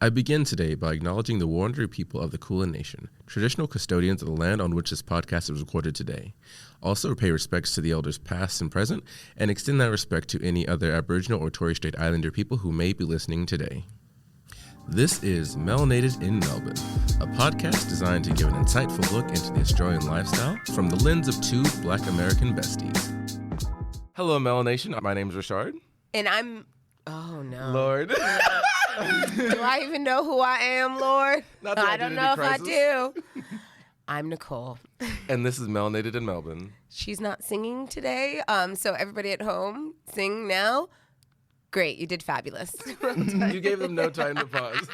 I begin today by acknowledging the Wurundjeri people of the Kulin Nation, traditional custodians of the land on which this podcast is recorded today. Also pay respects to the elders past and present, and extend that respect to any other Aboriginal or Torres Strait Islander people who may be listening today. This is Melanated in Melbourne, a podcast designed to give an insightful look into the Australian lifestyle from the lens of two Black American besties. Hello, Melanation. My name is Ri'chard. And I'm... Oh, no. Lord. Do I even know who I am, Lord? I don't know if I do. I'm Nicole. And this is Melanated in Melbourne. She's not singing today, so everybody at home, sing now. Great, you did fabulous. You gave them no time to pause.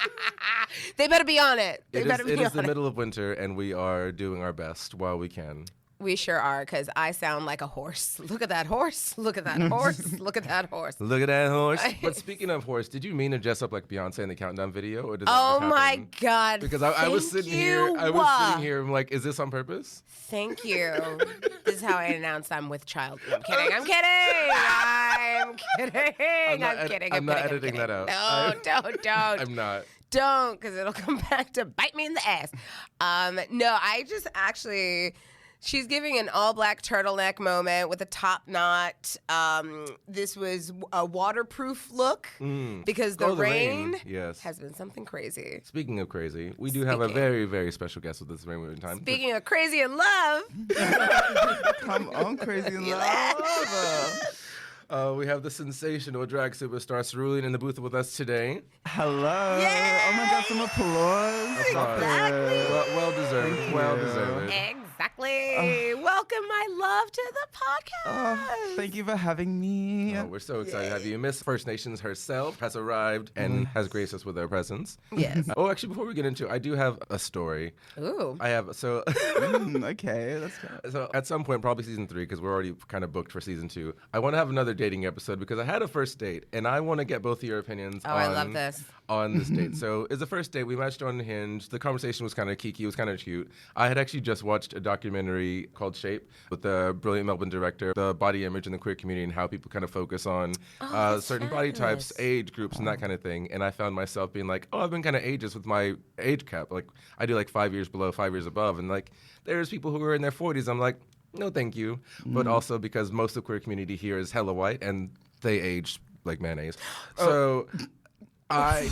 They better be on it. It is the middle of winter, and we are doing our best while we can. We sure are, because I sound like a horse. Look at that horse. Look at that horse. Look at that horse. Look at that horse. But speaking of horse, did you mean to dress up like Beyonce in the countdown video? Or did that oh, happen? my God. Because I was sitting here. I'm like, is this on purpose? Thank you. This is how I announce I'm with child. No, I'm kidding. I'm kidding. I'm not editing that out. No, don't. I'm not. Don't, because it'll come back to bite me in the ass. No, I just actually... She's giving an all-black turtleneck moment with a top knot. This was a waterproof look because the rain has been something crazy. Speaking of crazy, we do have a very, very special guest with us very moment in time. Speaking of crazy in love. Come on, crazy in love. We have the sensational drag superstar Cerulean in the booth with us today. Hello. Yay! Oh my God, some applause. Exactly. Well deserved. Well deserved. Exactly. Welcome, my love, to the podcast. Thank you for having me. Oh, we're so excited to have you. Miss First Nations herself has arrived and has graced us with her presence. Yes. Actually, before we get into it, I do have a story. Ooh. I have, Okay, let's go. So at some point, probably season 3, because we're already kind of booked for season 2, I want to have another dating episode because I had a first date, and I want to get both of your opinions I love this. on this date. So it's the first date. We matched on Hinge. The conversation was kind of kiki. It was kind of cute. I had actually just watched a documentary called Shape with the brilliant Melbourne director, the body image in the queer community and how people kind of focus on certain body types, age groups, and that kind of thing. And I found myself being like, I've been kind of ageist with my age cap. Like, I do like 5 years below, 5 years above. And like, there's people who are in their 40s. I'm like, no, thank you. But also because most of the queer community here is hella white and they age like mayonnaise. So I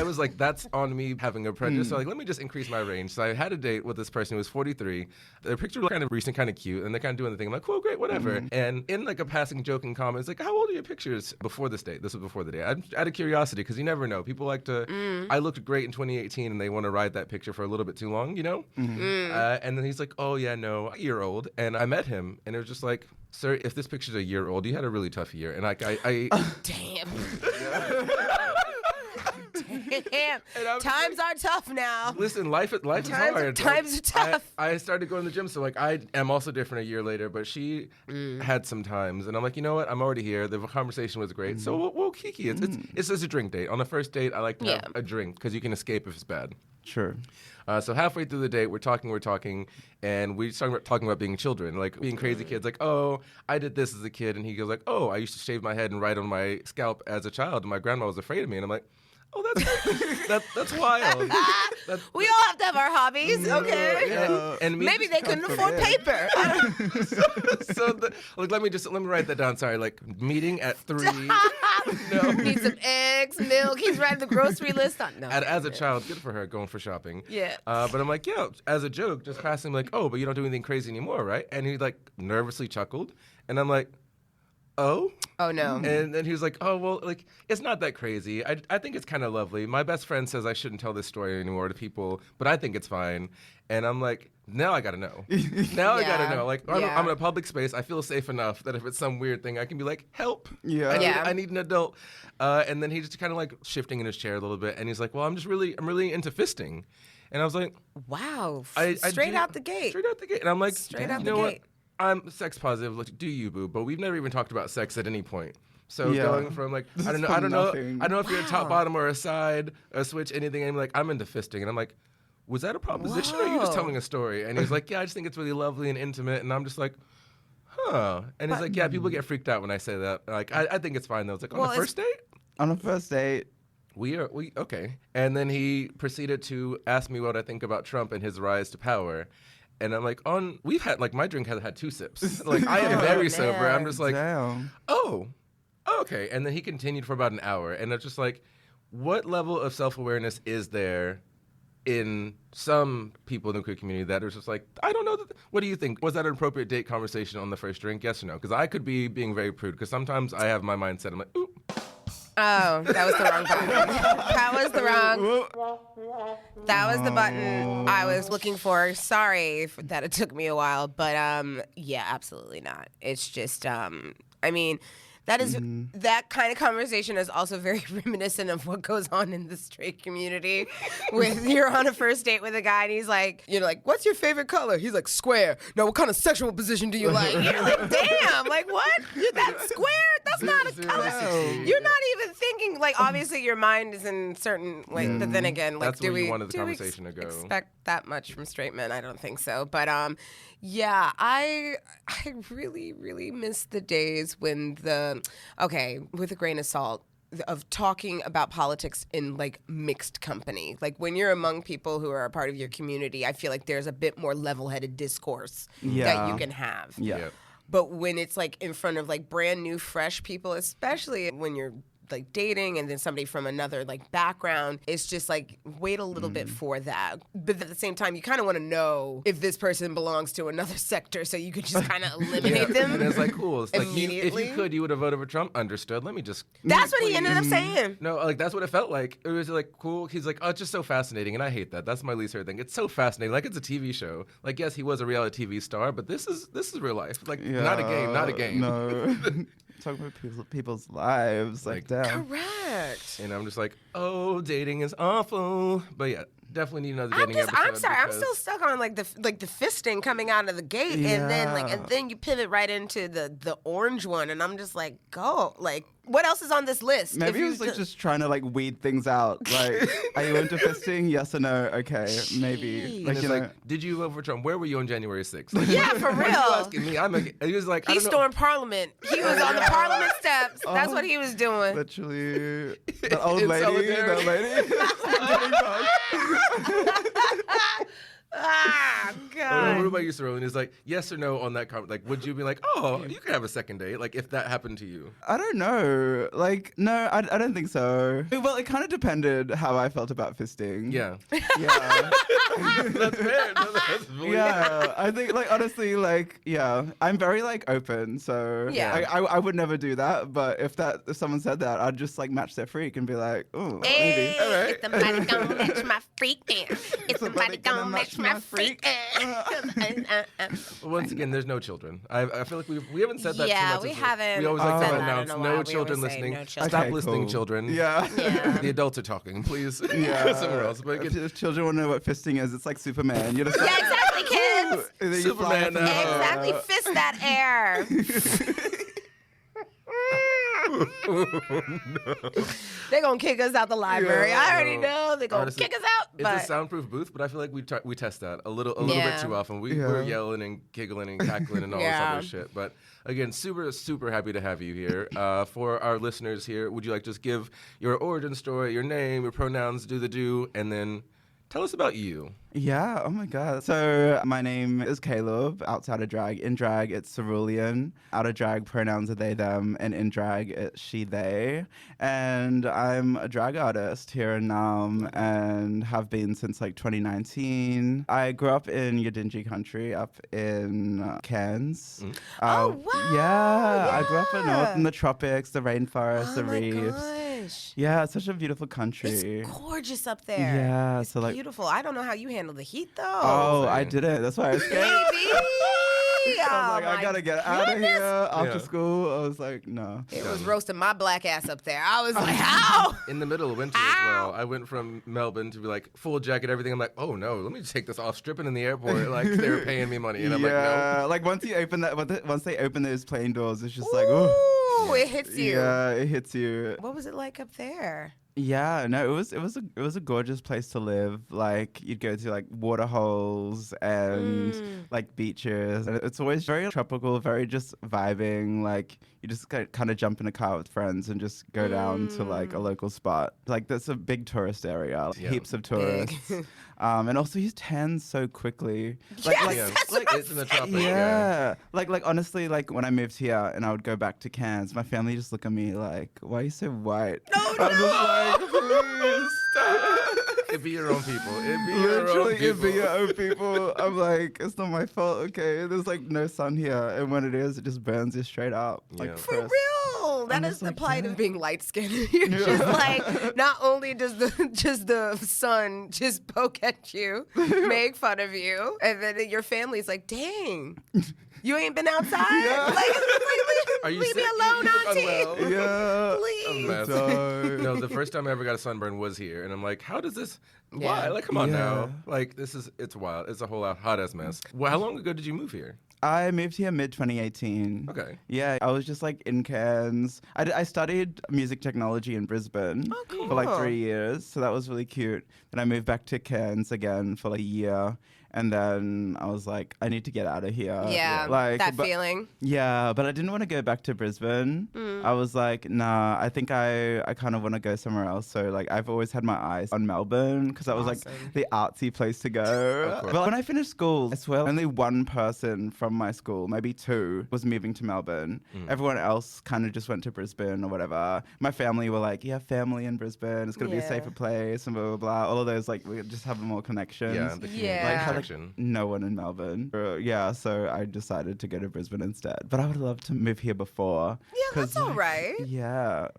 was like, that's on me having a prejudice. So like, let me just increase my range. So I had a date with this person who was 43. Their picture looked kind of recent, kind of cute, and they're kind of doing the thing. I'm like, cool, great, whatever. And in like a passing joking comment, it's like, how old are your pictures before this date? This was before the date. Out of curiosity, because you never know. People like to, I looked great in 2018 and they want to ride that picture for a little bit too long, you know? And then he's like, oh yeah, no, a year old. And I met him and it was just like, sir, if this picture's a year old, you had a really tough year. And like, Damn. Damn. Times are tough now. Listen, life is hard. Times are tough. I started going to the gym, so like I am also different a year later, but she had some times, and I'm like, you know what? I'm already here. The conversation was great, so we'll kiki. It's just a drink date. On the first date, I like to have a drink because you can escape if it's bad. Sure. So halfway through the date, we're talking, and we started talking about being children, like being crazy kids. Like, oh, I did this as a kid, and he goes like, oh, I used to shave my head and write on my scalp as a child, and my grandma was afraid of me, and I'm like, oh, that's wild. We all have to have our hobbies, okay? Yeah. And maybe they couldn't afford paper. Let me write that down. Sorry, like meeting at 3. No. Need some eggs, milk. He's writing the grocery list on. No. As a child, good for her going for shopping. Yeah. But I'm like, yeah, as a joke, just passing him like, oh, but you don't do anything crazy anymore, right? And he like nervously chuckled, and I'm like, oh no. And then he was like, oh, well, like, it's not that crazy. I think it's kind of lovely. My best friend says I shouldn't tell this story anymore to people, but I think it's fine. And I'm like, now I got to know. I got to know. Like, I'm in a public space. I feel safe enough that if it's some weird thing, I can be like, help. I need an adult. And then he's just kind of like shifting in his chair a little bit. And he's like, well, I'm really into fisting. And I was like, wow. Straight out the gate. And I'm like, straight out you the know gate. What? I'm sex positive. Like, do you, boo? But we've never even talked about sex at any point. So going from like, I don't know if you're a top, bottom, or a side, a switch, anything. And I'm like, I'm into fisting, and I'm like, was that a proposition, or are you just telling a story? And he's like, yeah, I just think it's really lovely and intimate. And I'm just like, huh? And he's like, yeah, people get freaked out when I say that. Like, I think it's fine though. It's like on the first date. On a first date. Okay. And then he proceeded to ask me what I think about Trump and his rise to power. And I'm like, we've had, like, my drink has had 2 sips. Like, I am very sober. I'm just like, Damn. oh, okay. And then he continued for about an hour. And it's just like, what level of self-awareness is there in some people in the queer community that are just like, I don't know. What do you think? Was that an appropriate date conversation on the first drink? Yes or no? Because I could be being very prude. Because sometimes I have my mindset. I'm like, ooh. Oh, that was the wrong button. That was the button I was looking for. Sorry that it took me a while, but yeah, absolutely not. It's just, I mean, that is that kind of conversation is also very reminiscent of what goes on in the straight community. With you're on a first date with a guy and he's like, you're like, what's your favorite color? He's like, square. Now, what kind of sexual position do you like? You're like, damn, like what? That square? That's not a color. You're not even thinking. Like, obviously, your mind is in certain. Like, but then again, like, that's where you wanted the conversation to go. Expect that much from straight men? I don't think so. But yeah, I really, really miss the days when with a grain of salt, of talking about politics in like mixed company. Like when you're among people who are a part of your community, I feel like there's a bit more level-headed discourse that you can have. Yeah. But when it's like in front of like brand new, fresh people, especially when you're like dating and then somebody from another like background, it's just like wait a little bit for that. But at the same time, you kind of want to know if this person belongs to another sector, so you could just kind of eliminate them. And it's like, cool. It's like, immediately. if you could, you would have voted for Trump. Understood. Let me just. That's what he ended up saying. No, like that's what it felt like. It was like cool. He's like, oh, it's just so fascinating, and I hate that. That's my least favorite thing. It's so fascinating. Like it's a TV show. Like yes, he was a reality TV star, but this is real life. Like not a game. Not a game. No. Talking about people's lives, like damn. Correct. And I'm just like, oh, dating is awful. But yeah, definitely need another dating episode. I'm sorry, I'm still stuck on like the fisting coming out of the gate, and then you pivot right into the orange one, and I'm just like, go, like, what else is on this list? Maybe he was like just trying to like weed things out. Like, are you into fisting? Yes or no? Okay, maybe. Like, did you vote for Trump? Where were you on January 6th? Like, yeah, for real. What are you asking me? He was like, he stormed Parliament. He was on the Parliament steps. That's what he was doing. Literally, the old lady, that lady. Ah, God. What about you, Cerulean? Is like yes or no on that comment? Like, would you be like, oh, you could have a second date? Like, if that happened to you? I don't know. Like, no, I don't think so. Well, it kind of depended how I felt about fisting. Yeah. Yeah. That's fair. No, that's really Yeah. I think, like, honestly, like, yeah, I'm very, like, open. So yeah. I would never do that. But if someone said that, I'd just, like, match their freak and be like, oh, hey, maybe. All right. If somebody gonna match my freak, if somebody gonna match my freak. Once again, there's no children. I feel like we haven't said that too much. Yeah, we haven't. We always like to said that announce in a no while. children We always say listening. no children. Stop Okay, listening, cool. children. Yeah. The adults are talking, please. Yeah. Somewhere else. But again, If children want to know what fisting is, it's like Superman. You just Yeah, exactly, kids. And then you fly Superman, up in the air. Exactly, fist that air. They're gonna kick us out the library. Yeah, I already know they're gonna Honestly, kick us out. it's But a soundproof booth, but I feel like we test that a little bit Yeah. too often. We're yelling and giggling and cackling and all this other shit. But again, super happy to have you here. For our listeners here, would you like to just give your origin story, your name, your pronouns, and then tell us about you? Yeah, oh my God. So my name is Caleb, outside of drag. In drag, it's Cerulean. Out of drag, pronouns are they, them. And in drag, it's she, they. And I'm a drag artist here in Nam and have been since like 2019. I grew up in Yidinji country up in Cairns. Oh, wow. Yeah, I grew up in north in the tropics, the rainforest, the reefs. Gosh. Yeah, it's such a beautiful country. It's gorgeous up there. Yeah, It's so like beautiful. I don't know how you handle the heat though. Oh, I didn't. That's why I escaped. Baby. I was like, I gotta get out of here after Yeah. school. I was like, no. It was roasting my black ass up there. I was like, how? In the middle of winter as well. I went from Melbourne to be like full jacket, everything. I'm like, oh no, let me take this off. Stripping in the airport, like they were paying me money, and I'm like, no. Like once you open that, once they open those plane doors, it's just like, oh. Ooh, it hits you. Yeah, it hits you. What was it like up there? Yeah, no, it was a gorgeous place to live. Like you'd go to like water holes and like beaches. And it's always very tropical, very just vibing. Like you just kind of jump in a car with friends and just go down to like a local spot. Like that's a big tourist area, like, heaps of tourists. And also you tan so quickly. It's in the tropics. Yeah. Like honestly, like when I moved here and I would go back to Cairns, my family just look at me like, why are you so white? No, I'm just like, please stop. It'd be your own people. It'd be your own people. I'm like, it's not my fault, okay? There's like no sun here. And when it is, it just burns you straight up. Like, for real. That is the plight of being light skinned. You're just like, not only does the sun just poke at you, make fun of you, and then your family's like, dang. You ain't been outside? Yeah. Are you leave me sick? alone, You auntie. unwell? Yeah. Please. A mess. No, the first time I ever got a sunburn was here, and I'm like, how does this? Why? Like, come on now. Like, it's wild. It's a whole hot ass mess. Well, how long ago did you move here? I moved here mid 2018. Okay. Yeah, I was just like in Cairns. I studied music technology in Brisbane for like 3 years, so that was really cute. Then I moved back to Cairns again for like a year. And then I was like, I need to get out of here. Yeah, that feeling. Yeah, but I didn't want to go back to Brisbane. I was like, nah, I think I kind of want to go somewhere else. So like I've always had my eyes on Melbourne because that was like the artsy place to go. But when I finished school, I swear only one person from my school, maybe two, was moving to Melbourne. Everyone else kind of just went to Brisbane or whatever. My family were like, you have family in Brisbane. It's going to be a safer place and blah, blah, blah. All of those, like, we just have more connections. Like, no one in Melbourne. So I decided to go to Brisbane instead. But I would love to move here before. Yeah, that's all right. Yeah,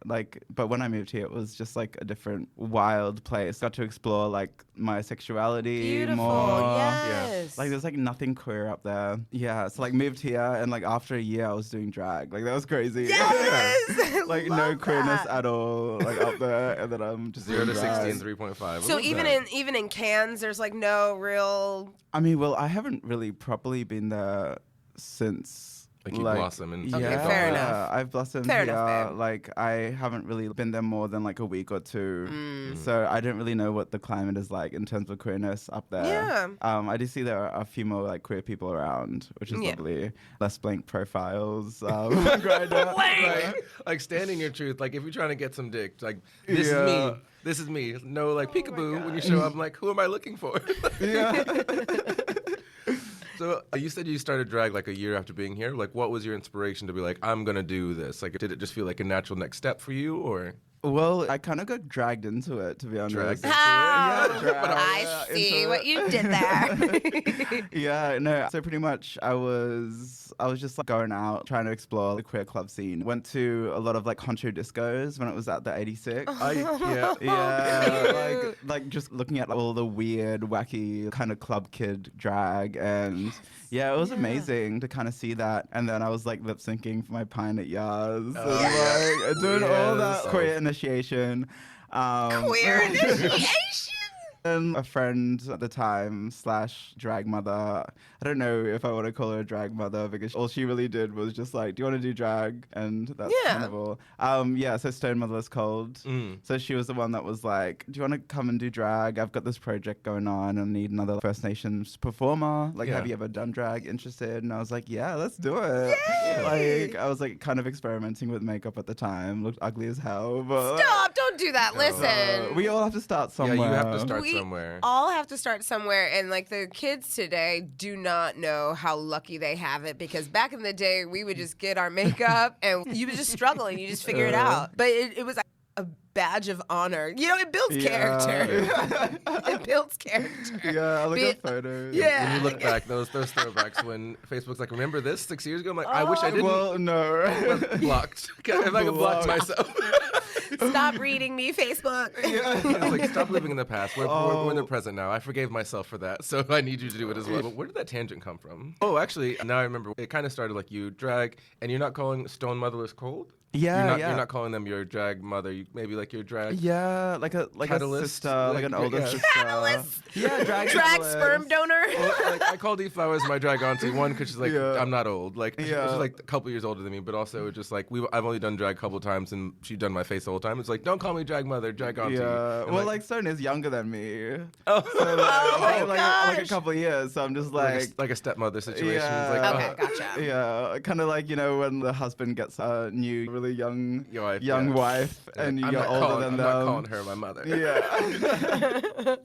but when I moved here, it was just like a different wild place. Got to explore like my sexuality more. Yes. Like there's like nothing queer up there. Yeah, so like moved here and like after a year I was doing drag. Like that was crazy. Yes. Like no queerness at all. Like up there, and then I'm just 0 to drag. 60 and 3.5. So even in Cairns, there's like no real. I mean, well, I haven't really properly been there since. Like you blossom and Okay, fair enough. I've blossomed Fair here. enough, babe. Like I haven't really been there more than like a week or two, so I don't really know what the climate is like in terms of queerness up there. Yeah. I do see there are a few more like queer people around, which is lovely. Less blank profiles. Grindr. like standing your truth. Like if you're trying to get some dick, like this is me. This is me. No, like peekaboo. When you show up, I'm like, who am I looking for? Yeah. So you said you started drag like a year after being here. Like, what was your inspiration to be like, I'm gonna do this? Like, did it just feel like a natural next step for you, or? Well, I kind of got dragged into it, to be honest. Dragged into it? I see what you did there. Yeah, no. So pretty much I was just like going out trying to explore the queer club scene. Went to a lot of like honcho discos when it was at the 86. Like just looking at all the weird, wacky kind of club kid drag, and it was amazing to kind of see that. And then I was like lip syncing for my pint at Yars, and like doing all that queer initiation. Queer initiation. And a friend at the time / drag mother. I don't know if I want to call her a drag mother because all she really did was just like, do you want to do drag? And that's kind of all. So Stone Motherless Cold. So she was the one that was like, do you want to come and do drag? I've got this project going on and need another First Nations performer. Like, have you ever done drag? Interested? And I was like, yeah, let's do it. Yay! Like, I was like kind of experimenting with makeup at the time. Looked ugly as hell. But Stop! Don't do that. Listen. We all have to start somewhere. Yeah, you have to start We somewhere. all have to start somewhere, and like the kids today do not know how lucky they have it, because back in the day we would just get our makeup and you would just struggle and you just figure it out. But it was like a badge of honor. You know, it builds character. It builds character. Yeah, I look at photos. Yeah. When you look back, those throwbacks when Facebook's like, remember this 6 years ago? I'm like, I wish I didn't. Well, no. Blocked. If I could block myself. Stop reading me, Facebook. It's like, stop living in the past. We're in the present now. I forgave myself for that, so I need you to do it as well. But where did that tangent come from? Oh, actually, now I remember. It kind of started like you drag, and you're not calling Stone Motherless Cold? Yeah, You're not calling them your drag mother. Maybe like your drag. Yeah, like a Catalyst, sister, like an older sister. Catalyst. Yeah, drag Drag sperm donor. Well, like I call Dee Flowers my drag auntie. One, because she's like I'm not old. Like she's Yeah. like a couple years older than me, but also it's just like I've only done drag a couple times, and she's done my face the whole time. It's like don't call me drag mother, drag auntie. Yeah. And Well, like Stone is younger than me. oh, So, my like a gosh. couple of years. So I'm just like a stepmother situation. Yeah. It's like, Okay, gotcha. Yeah, kind of like when the husband gets a new, really young wife, and I'm you're not older calling- than I'm them. not calling her my mother. Yeah.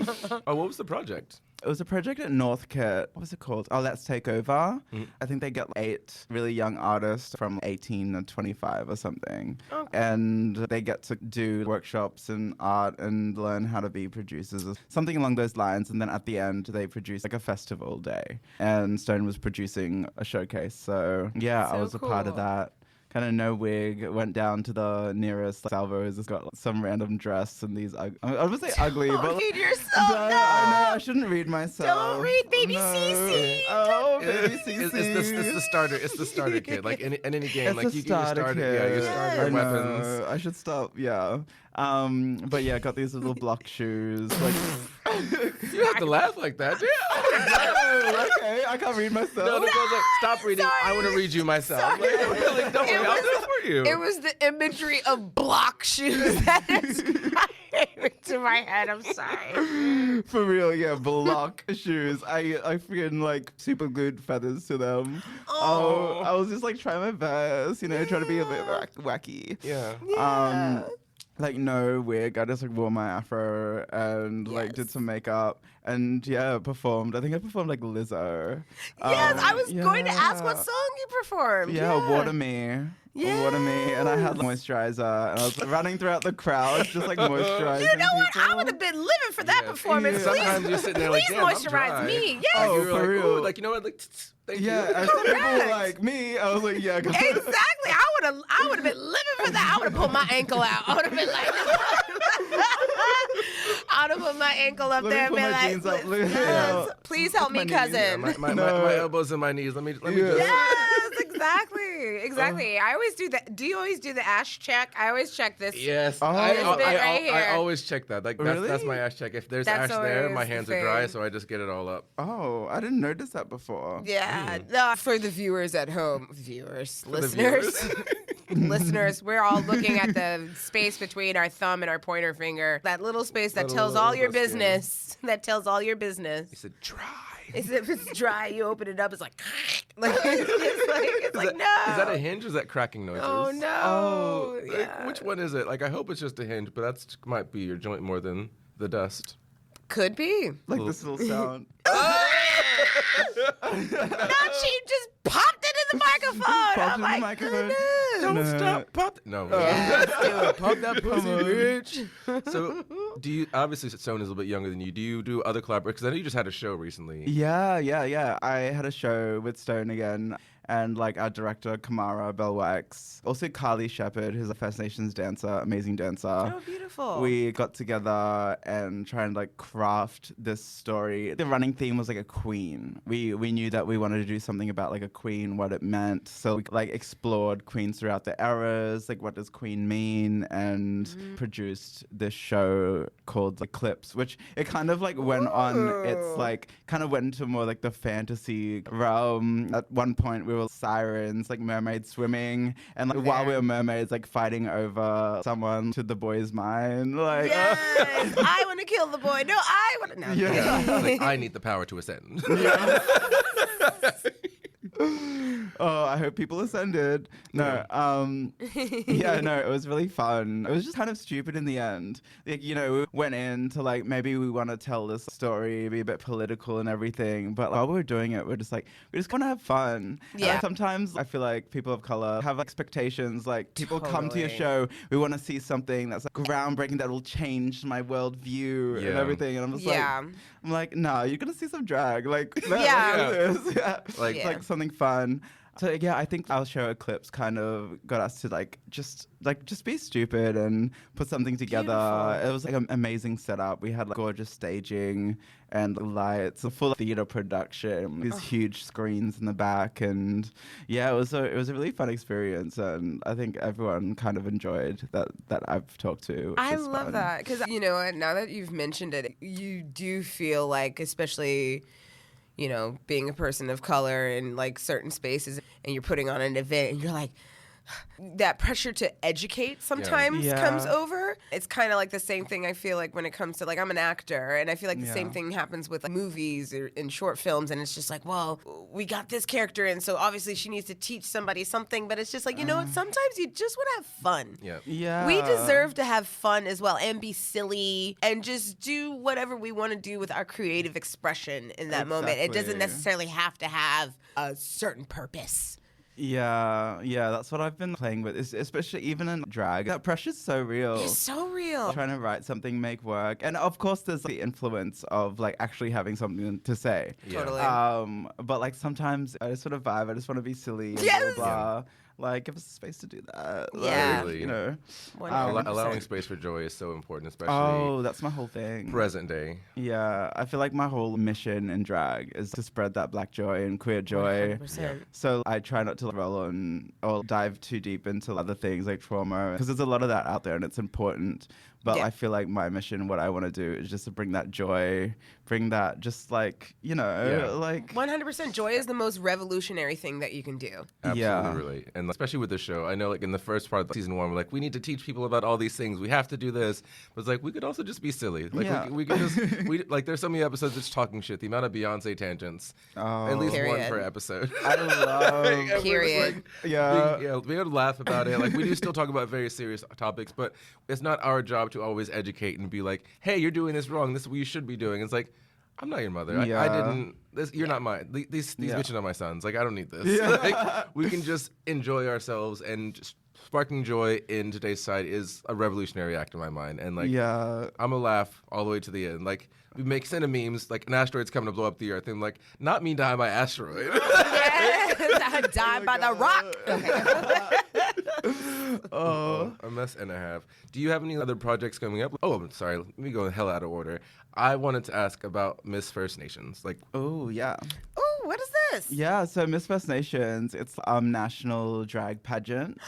Oh, what was the project? It was a project at Northcote. What was it called? Oh, Let's Take Over. I think they get 8 really young artists from 18 to 25 or something. Okay. And they get to do workshops in art and learn how to be producers or something along those lines. And then at the end, they produce like a festival day. And Stone was producing a showcase. So yeah, I So was a part of cool. that. Kind of no wig, went down to the nearest Salvo's, it's got some random dress and these, I would say ugly, Don't but read yourself, I no. know, I shouldn't read myself. Don't read baby No. Cece. Oh, baby Cece. It's the starter. It's the starter kit. Like in any game, It's like a you get your starter starter. kit. Yeah, your starter I weapons. know. I should stop. Yeah. But yeah, got these little block shoes. Like, You don't have to laugh like that. Yeah. oh, okay, I can't read myself. No, Nicole's like, stop reading. I want to read you myself. Like, really, don't worry, I'll do it for you. It was the imagery of block shoes that is came to my head. I'm sorry. For real, yeah, block shoes. I freaking like super glued feathers to them. Oh. I was just like trying my best, trying to be a bit wacky. Yeah. Like no wig. I just like wore my afro and like did Yes. some makeup and performed. I think I performed like Lizzo. Yes, I was going to ask what yeah. song you performed. Yeah, Water Me. Yeah. Water Me. And I had like, moisturizer and I was running throughout the crowd just like moisturizing. You know what? I people. would have been living for that Yeah. performance. Yeah. Please, Sometimes you're sitting there like, please damn, I'm moisturize dry. me. Yes. Oh, You were for like, real. ooh, like you know what? Like, thank Yeah, you. and some people were Correct. like me. I was like, yeah. go- Exactly. I would have been living for that. I would have pulled my ankle out. I would have been like, I would have put my ankle up Let me there and put been my like, jeans up. yes, please help me, my knees. cousin. Yeah, my No. elbows and my knees. Let me just. Yes, exactly. I always do that. Do you always do the ash check? I always check this. Yes, Oh. This bit right I here. always check that. Like that's Really? my ash check. If there's That's ash there, my always hands the are dry, thing. so I just get it all up. Oh, I didn't notice that before. Yeah, no, for the viewers at home, listeners, viewers. listeners, we're all looking at the space between our thumb and our pointer finger. That little space that Little- tells all little your skin. business. That tells all your business. He said, "Try." If it's dry, you open it up. It's like, it's like no. Is that a hinge or is that cracking noises? Oh no. Oh, Like, Yeah. which one is it? Like, I hope it's just a hinge, but that's might be your joint more than the dust. Could be. Like this little sound. No, she just popped it in the microphone. Popped Oh it in the my microphone. goodness. Don't No. stop, pop. No. Yes, dude. Pop that pussy, on. bitch. So, do you obviously Stone is a little bit younger than you? Do you do other collaborations? Because I know you just had a show recently. Yeah. I had a show with Stone again, and like our director Kamara Bellwax, also Carly Shepherd, who's a First Nations dancer, amazing dancer. Oh, beautiful. We got together and tried and like craft this story. The running theme was like a queen. We knew that we wanted to do something about like a queen, what it meant. So we like explored queens throughout the eras, like what does queen mean, and produced this show called Eclipse, which it kind of like went on. It's like kind of went into more like the fantasy realm. At one point we were sirens, like mermaids swimming, and like while we were mermaids, like fighting over someone to the boy's mind. Like, Yes, I want to kill the boy. No, I want to. No. Yeah. Like, I need the power to ascend. oh, I hope people ascended. No, yeah, no, it was really fun. It was just kind of stupid in the end. Like, we went in to like, maybe we want to tell this story, be a bit political and everything, but while we were doing it, we just want to have fun. Yeah. And sometimes I feel like people of color have expectations, like people come to your Totally. show, we want to see something that's like groundbreaking that will change my worldview and Yeah. everything. And I'm just Yeah. I'm like, no, you're going to see some drag. Like, no, Yeah. look at this. Yeah. Like- Yeah. Like something fun. So yeah, I think our show Eclipse kind of got us to just be stupid and put something together. Beautiful. It was like an amazing setup. We had like gorgeous staging and lights, a full theater production, these huge screens in the back, and yeah, it was a really fun experience, and I think everyone kind of enjoyed that I've talked to. Which I is love fun. that because you know what, now that you've mentioned it, you do feel like, especially, you know, being a person of color in like certain spaces, and you're putting on an event, and you're like, that pressure to educate sometimes Yeah. comes over. It's kind of like the same thing I feel like when it comes to, like, I'm an actor, and I feel like the same thing happens with like, movies or in short films, and it's just like, well, we got this character in, so obviously she needs to teach somebody something, but it's just like, you know what, sometimes you just want to have fun. Yeah. We deserve to have fun as well and be silly and just do whatever we want to do with our creative expression in that moment. It doesn't Exactly. necessarily have to have a certain purpose. Yeah, that's what I've been playing with, especially even in drag. That pressure's so real. It's so real. Trying to write something, make work. And of course, there's the influence of like actually having something to say. Totally. But like sometimes I just want to vibe. I just want to be silly and Yes. blah, blah. Like, give us space to do that. Yeah. Like, you know. 100%. Allowing space for joy is so important, especially Oh, that's my whole thing. present day. Yeah, I feel like my whole mission in drag is to spread that black joy and queer joy. 100%. So I try not to roll on or dive too deep into other things like trauma, because there's a lot of that out there and it's important. But Yeah. I feel like my mission, what I want to do is just to bring that joy, bring that just like, you know, like... 100%. Joy is the most revolutionary thing that you can do. Absolutely Yeah. relate. And especially with the show, I know like in the first part of season 1, we're like, we need to teach people about all these things. We have to do this. But it's like, we could also just be silly. Like Yeah. we could just, like there's so many episodes just talking shit. The amount of Beyonce tangents, at least one Period. per episode. I love... And we're just, Period. Yeah. being able to laugh about it. Like we do still talk about very serious topics, but it's not our job to always educate and be like, hey, you're doing this wrong. This is what you should be doing. It's like, I'm not your mother. I Yeah. didn't. You're not mine. These Yeah. bitches are my sons. Like I don't need this. Yeah. Like, we can just enjoy ourselves, and just sparking joy in today's society is a revolutionary act in my mind. And like, Yeah. I'm gonna laugh all the way to the end. Like we make sense of memes. Like an asteroid's coming to blow up the Earth, and I'm like, not me dying by asteroid. Yes, I died by the rock. A mess and a half. Do you have any other projects coming up? Oh, I'm sorry. Let me go the hell out of order. I wanted to ask about Miss First Nations. Like, Oh, yeah. Ooh, what is this? Yeah, so Miss First Nations, it's national drag pageant,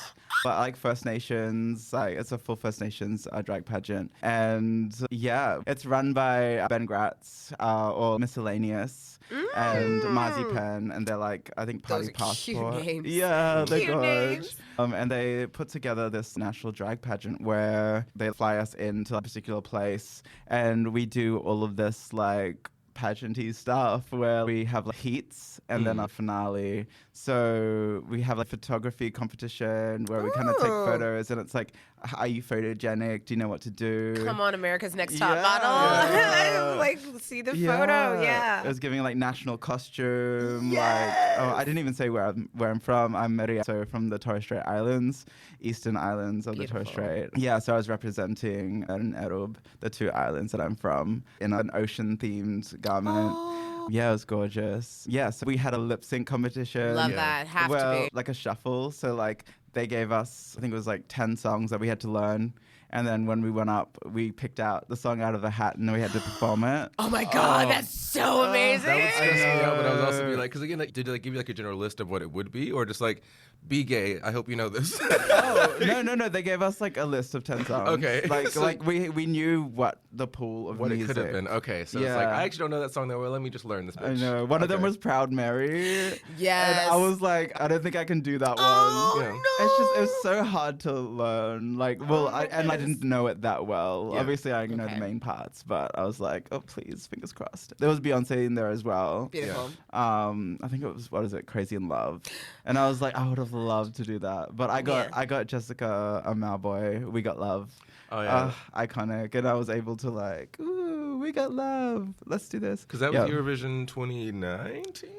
but like First Nations, like it's a full First Nations drag pageant, and yeah, it's run by Ben Gratz or Miscellaneous and Marzipan, and they're like I think Party Those are cute Passport. names. Yeah, they're Cute good. names. And they put together this national drag pageant where they fly us into a particular place, and we do all of this like pageanty stuff where we have like heats and then a finale. So we have like photography competition where we kind of take Ooh. photos, and it's like, are you photogenic? Do you know what to do? Come on, America's Next Top Yeah. Model. Like, see the photo. Yeah. It was giving like national costume. Yes. Like, I didn't even say where I'm from. I'm Maria, so from the Torres Strait Islands, Eastern Islands of the Torres Beautiful. Strait. Yeah, so I was representing in Erub, the two islands that I'm from, in an ocean-themed garment. Oh. Yeah, it was gorgeous. Yeah, so we had a lip sync competition. Love that. Have well, to be. like a shuffle. So like they gave us, I think it was like 10 songs that we had to learn. And then when we went up, we picked out the song out of a hat and we had to perform it. Oh my God, that's so amazing. that would stress me out, but I would also be know. like, because again, like, did they give you like a general list of what it would be, or just like, be gay? I hope you know this. No. They gave us like a list of 10 songs. Okay. Like, So- like we knew what the pool of what it music. could have been. Okay, so it's like, Yeah. I actually don't know that song that well. Let me just learn this. I Bitch. know. One of them Okay. was Proud Mary. Yes. And I was like, I don't think I can do that Oh, one. Yeah. no. It's just, it was so hard to learn. Like, well, my I didn't know it that well. Yeah. Obviously, I know Okay. the main parts, but I was like, oh, please, fingers crossed. There was Beyonce in there as well. Beautiful. I think it was, what is it, Crazy in Love, and I was like, I would have loved to do that, but I got Jessica a Malboy. We got love. Oh yeah. Iconic, and I was able to like, ooh, we got love. Let's do this. Because that was Yeah. Eurovision 2019.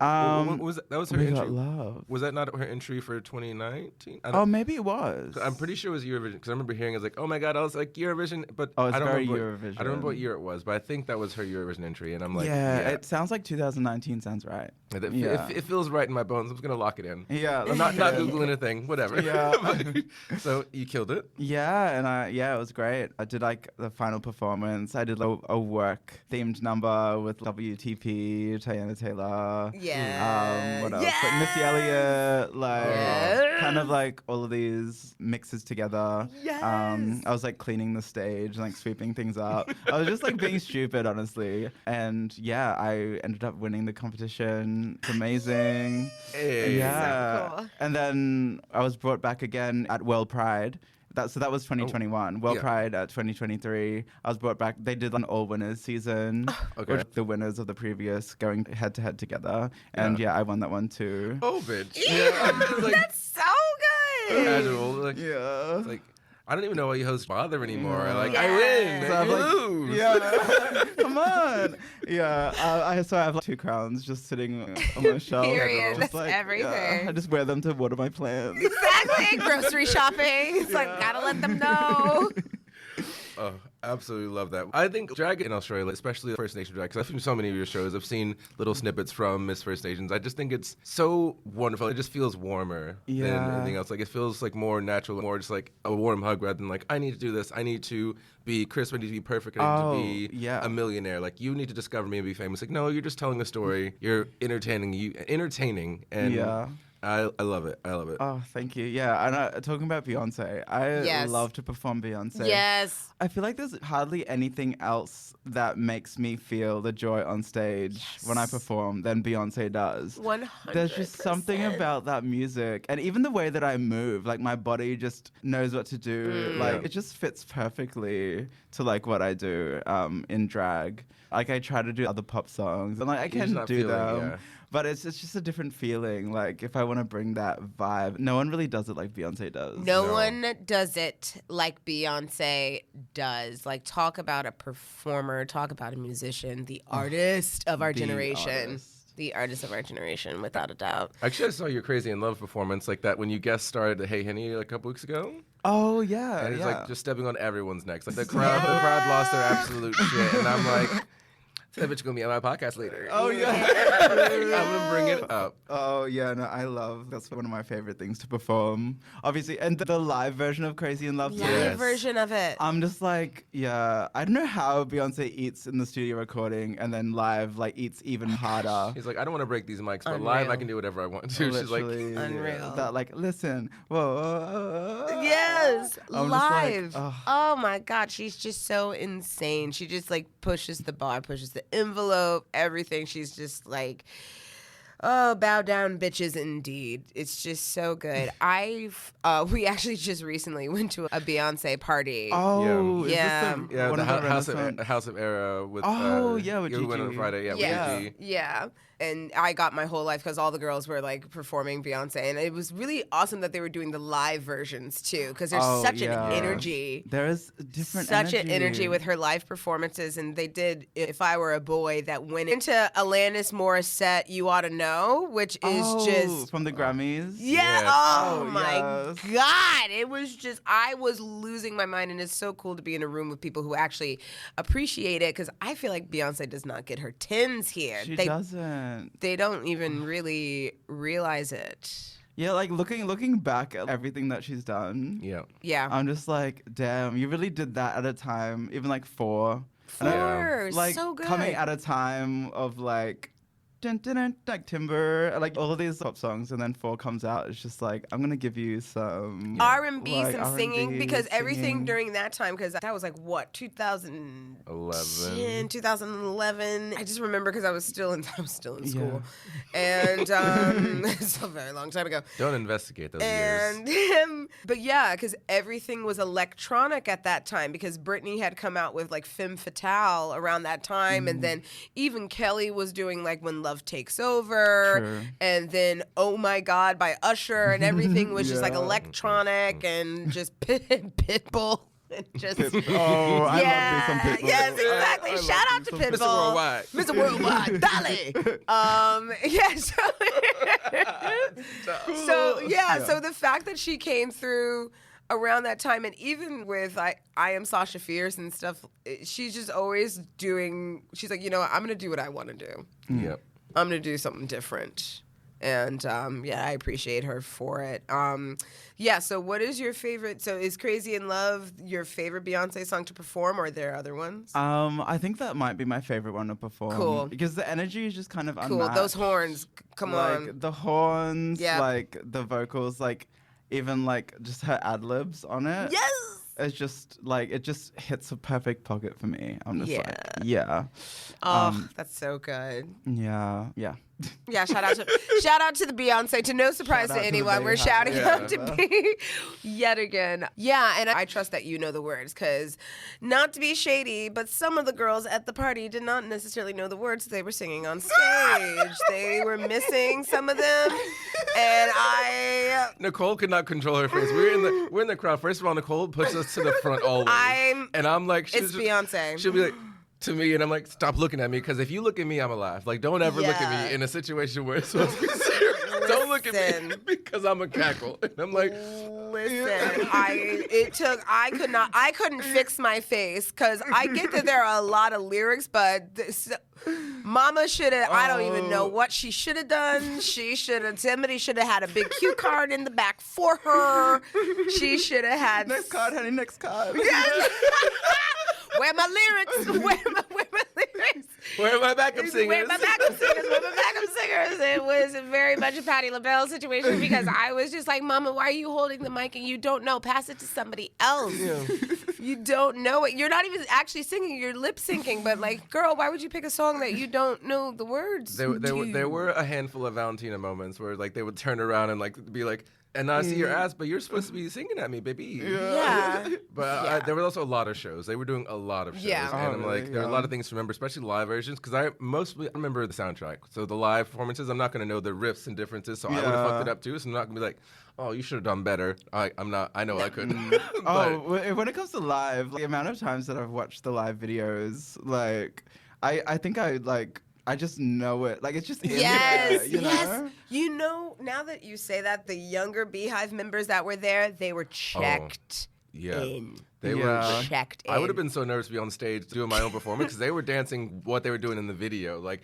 What was that was her We entry. Got Love. Was that not her entry for 2019? Oh, maybe it was. I'm pretty sure it was Eurovision because I remember hearing it was like, oh my god, I was like Eurovision, but Oh, it's I don't very remember. Eurovision. I don't remember what year it was, but I think that was her Eurovision entry, and I'm like, yeah, it sounds like 2019 sounds right. It feels right in my bones. I'm just gonna lock it in. Yeah, I'm not googling a thing, whatever. Yeah. So you killed it. Yeah, and it was great. I did like the final performance. I did like a work themed number with WTP, Tiana Taylor. Yeah. What else? Like Missy Elliott, kind of like all of these mixes together. Yes. I was like cleaning the stage and like sweeping things up. I was just like being stupid, honestly. And yeah, I ended up winning the competition. It's amazing. Hey. Yeah. So cool. And then I was brought back again at World Pride. So that was 2021. World Pride at 2023. I was brought back. They did an all winners season. Okay. With the winners of the previous going head to head together. And yeah, I won that one too. Oh, bitch. Yeah, that's so good. Casual. Like, Yeah. it's like, I don't even know why you host Bother anymore. Yeah. Like, Yeah. I win. So I'm You like, lose. yeah, come on. Yeah, I have like 2 crowns just sitting on my shelf. Period. Just That's everything. I just wear them to water my plants. Exactly. Grocery shopping. It's like, gotta let them know. Oh, absolutely love that. I think drag in Australia, especially First Nation drag, because I've seen so many of your shows. I've seen little snippets from Miss First Nations. I just think it's so wonderful. It just feels warmer than Yeah. anything else. Like, it feels like more natural, more just like a warm hug rather than like, I need to do this. I need to be Chris, I need to be perfect. I need to be a millionaire. Like, you need to discover me and be famous. Like, no, you're just telling a story. You're entertaining. And Yeah. I love it. I love it. Oh, thank you. Yeah, and talking about Beyonce, I Yes. love to perform Beyonce. Yes. I feel like there's hardly anything else that makes me feel the joy on stage when I perform than Beyonce does. 100%. There's just something about that music, and even the way that I move, like my body just knows what to do. Like it just fits perfectly to like what I do in drag. Like I try to do other pop songs, and like I You're can just not do feeling, them. yeah. But it's just a different feeling. Like if I want to bring that vibe, no one really does it like Beyonce does. No one does it like Beyonce does. Like, talk about a performer, talk about a musician, the artist of our the generation. artist. The artist of our generation, without a doubt. Actually, I saw your Crazy in Love performance like that when you guest starred at Hey Henny like a couple weeks ago. Oh yeah, And it's yeah. like just stepping on everyone's necks. Like the crowd lost their absolute shit. And I'm like, that bitch gonna be on my podcast later. Oh yeah. I'm gonna bring it up. Oh yeah, no, that's one of my favorite things to perform. Obviously, and the live version of Crazy in Love. Live Yes. version of it. I'm just like, yeah, I don't know how Beyonce eats in the studio recording and then live like eats even harder. He's like, I don't want to break these mics, but Unreal. live I can do whatever I want to. She's like, Literally, Unreal. That like, listen, whoa. Yes, I'm just like, live. ugh. Oh my God, she's just so insane. She just like pushes the bar, pushes the envelope, everything. She's just like, oh, bow down, bitches, indeed. It's just so good. We actually just recently went to a Beyonce party. Oh, is Yeah. this the, yeah, one the of the Renaissance? House of Era with Yeah, with you went on Gigi. Friday, with Yeah, Gigi. yeah. And I got my whole life because all the girls were like performing Beyonce, and it was really awesome that they were doing the live versions too, because there's such an energy. There is different Such an energy with her live performances, and they did If I Were a Boy that went into Alanis Morissette, You Ought to Know, which is just from the Grammys. yeah. Yes. Oh, Oh, my yes. God. It was just, I was losing my mind. And it's so cool to be in a room with people who actually appreciate it, because I feel like Beyonce does not get her tins here. She doesn't. They don't even really realize it. Yeah, like looking back at everything that she's done. Yeah. Yeah. I'm just like, damn, you really did that at a time, even like four. Like so good. coming at a time of like dun, dun, dun, like Timber, like all of these pop songs, and then four comes out. It's just like, I'm gonna give you some R&B, like, some singing, R&B, because everything singing. during that time, because that was like what, 2010, 11. 2011. I just remember because I was still in school, and it's a very long time ago. Don't investigate those years. And but yeah, because everything was electronic at that time, because Britney had come out with like Femme Fatale around that time, and then even Kelly was doing like When Love Takes Over, True. and then Oh My God by Usher, and everything was just like Yeah. electronic and just Pitbull. Just Oh, I love me some Pitbull. Yes, exactly. I Shout love out to me some Pitbull. Worldwide. Mr. Worldwide, Dolly. Yeah, so the fact that she came through around that time, and even with I am Sasha Fierce and stuff, she's just always doing, she's like, you know what, I'm going to do what I want to do. Yep. I'm going to do something different. And I appreciate her for it. So what is your favorite? So is Crazy in Love your favorite Beyonce song to perform, or are there other ones? I think that might be my favorite one to perform. Cool. Because the energy is just kind of Cool. unmatched. Those horns, come on. Like the horns, Yeah. like the vocals, like even like just her ad libs on it. Yes. It's just like it just hits a perfect pocket for me. I'm just like, Yeah. Oh, that's so good. yeah. Yeah, shout out to the Beyonce. To no surprise Shout to out to anyone, the we're Baby shouting House. out to B yet again. Yeah, and I trust that you know the words, because not to be shady, but some of the girls at the party did not necessarily know the words they were singing on stage. They were missing some of them, and Nicole could not control her face. We're in the crowd. First of all, Nicole pushes us to the front always. And I'm like, it's Beyonce. She'll be like, to me, and I'm like, stop looking at me, because if you look at me, I'm gonna laugh. Like, don't ever look at me in a situation where it's supposed to be serious. Don't look at me because I'm a cackle. And I'm like, listen, I couldn't fix my face, because I get that there are a lot of lyrics, but Mama should have, I don't even know what she should have done. Somebody should have had a big cue card in the back for her. She should have had. Next card, honey, next card. Where my lyrics? Where my lyrics? where are my backup singers? Where my backup singers? Where my backup singers? It was very much a Patti LaBelle situation, because I was just like, Mama, why are you holding the mic and you don't know? Pass it to somebody else. Yeah. You don't know it. You're not even actually singing. You're lip syncing. But like, girl, why would you pick a song that you don't know the words? There were a handful of Valentina moments where like they would turn around and like be like, and I see your ass, but you're supposed to be singing at me, baby. Yeah. But there was also a lot of shows. They were doing a lot of shows. Yeah. And I'm like, there are a lot of things to remember, especially live versions, because I mostly remember the soundtrack. So the live performances, I'm not going to know the riffs and differences, so I would have fucked it up too. So I'm not going to be like, oh, you should have done better. I know I couldn't. When it comes to live, the amount of times that I've watched the live videos, like, I think I just know it. Like, it's just in there, you know? You know, now that you say that, the younger Beehive members that were there, they were checked in. They were checked in. I would have been so nervous to be on stage doing my own performance, because they were dancing what they were doing in the video. Like,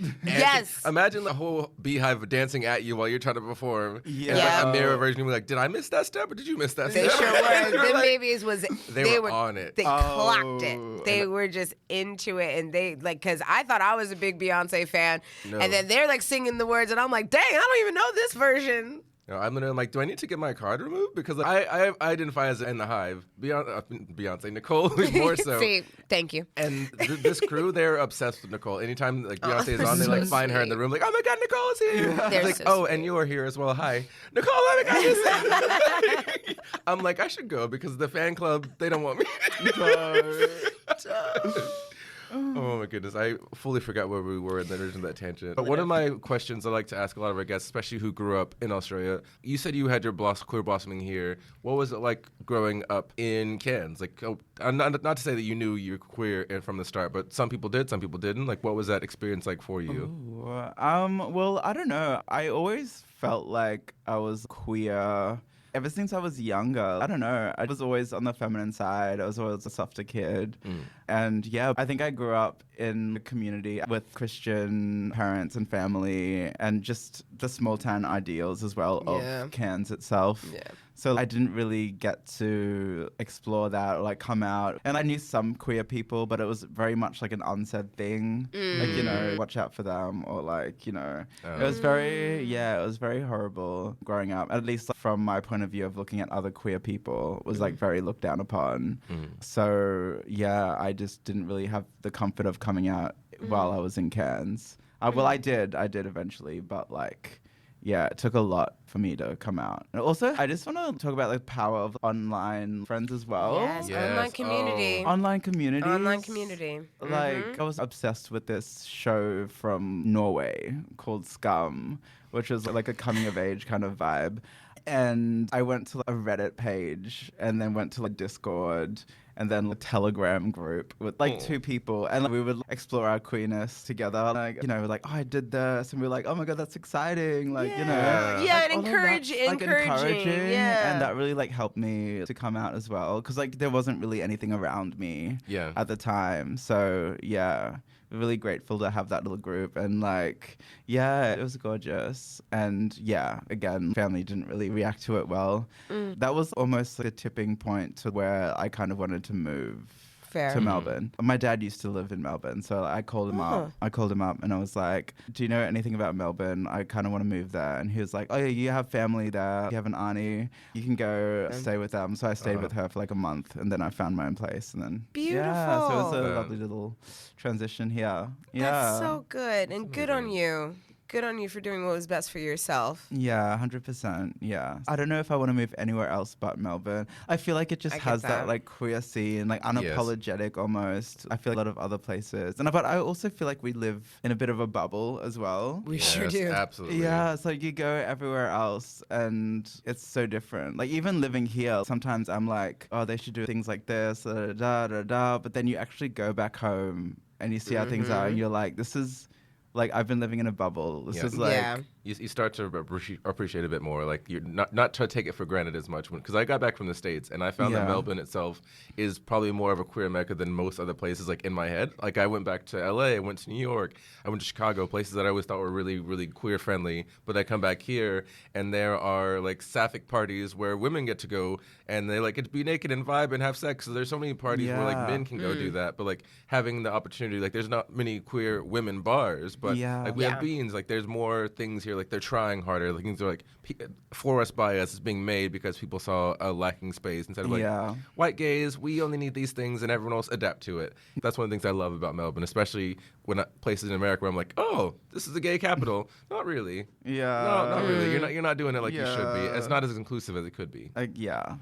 imagine the whole Beehive dancing at you while you're trying to perform. Yeah. And like a mirror version, you're like, did I miss that step or did you miss that They step? sure were. Them like, babies they were on it. They clocked it. They were just into it, and they like, because I thought I was a big Beyonce fan, and then they're like singing the words, and I'm like, dang, I don't even know this version. I'm like, do I need to get my card removed? Because I identify as in the Hive. Beyonce, Nicole more so. See, thank you. And this crew, they're obsessed with Nicole. Anytime like Beyonce is on, they like find her in the room, like, oh my God, Nicole is here. They're like, so and you are here as well. Hi, Nicole. Oh my God, you're here. I'm like, I should go because the fan club, they don't want me. Oh my goodness, I fully forgot where we were in the original that tangent. But one of my questions I like to ask a lot of our guests, especially who grew up in Australia, you said you had your queer blossoming here. What was it like growing up in Cairns? Like, not to say that you knew you were queer from the start, but some people did, some people didn't. Like, what was that experience like for you? Well, I don't know. I always felt like I was queer ever since I was younger. I don't know. I was always on the feminine side. I was always a softer kid. And yeah, I think I grew up in a community with Christian parents and family, and just the small town ideals as well of Cairns itself. Yeah. So I didn't really get to explore that or like come out. And I knew some queer people, but it was very much like an unsaid thing. Like, you know, watch out for them, or like, you know, it was it was very horrible growing up, at least from my point of view of looking at other queer people. It was like very looked down upon. So yeah, I just didn't really have the comfort of coming out while I was in Cairns. Well, I did eventually, but like, yeah, it took a lot for me to come out. And also, I just want to talk about the power of online friends as well. Yes. Online community. Online communities. Online community. Like, I was obsessed with this show from Norway called Scum, which was like a coming of age kind of vibe. And I went to a Reddit page and then went to like Discord. and then a Telegram group with like 2 people, and like, we would explore our queerness together. Like, you know, we're like, oh, I did this, and we're like, oh my god, that's exciting. Like, you know, yeah, like, and all of that's, encouraging, yeah. and that really like helped me to come out as well, because like there wasn't really anything around me at the time. So yeah, really grateful to have that little group, and like, yeah, it was gorgeous. And yeah, again, family didn't really react to it well. That was almost like a tipping point to where I kind of wanted to move to Melbourne. My dad used to live in Melbourne, so I called him up. I called him up and I was like, do you know anything about Melbourne? I kind of want to move there. And he was like, oh yeah, you have family there. You have an auntie. You can go stay with them. So I stayed with her for like a month, and then I found my own place. And then yeah, so it was a lovely little transition here. Yeah. That's so good. And good on you. Good on you for doing what was best for yourself. Yeah, 100%. Yeah. I don't know if I want to move anywhere else but Melbourne. I feel like it just has that like queer scene, like unapologetic almost. I feel like a lot of other places. But I also feel like we live in a bit of a bubble as well. We sure do. Absolutely. Yeah, so you go everywhere else and it's so different. Like even living here, sometimes I'm like, oh, they should do things like this, but then you actually go back home and you see how things are, and you're like, this is... Like, I've been living in a bubble. This is like... You start to appreciate a bit more. Like, you're not to take it for granted as much. Because I got back from the States, and I found that Melbourne itself is probably more of a queer mecca than most other places, like, in my head. Like, I went back to L.A., I went to New York, I went to Chicago, places that I always thought were really, really queer-friendly. But I come back here, and there are, like, sapphic parties where women get to go, and they, like, get to be naked and vibe and have sex. So there's so many parties where, like, men can go do that. But, like, having the opportunity, like, there's not many queer women bars, but, like, we have Beans. Like, there's more things here. Like, they're trying harder. Like, things are, like, for us, by us is being made because people saw a lacking space. Instead of, like, white gays, we only need these things, and everyone else adapt to it. That's one of the things I love about Melbourne, especially when places in America where I'm like, oh, this is a gay capital. Not really. Yeah. No, not really. You're not doing it like you should be. It's not as inclusive as it could be. Yeah.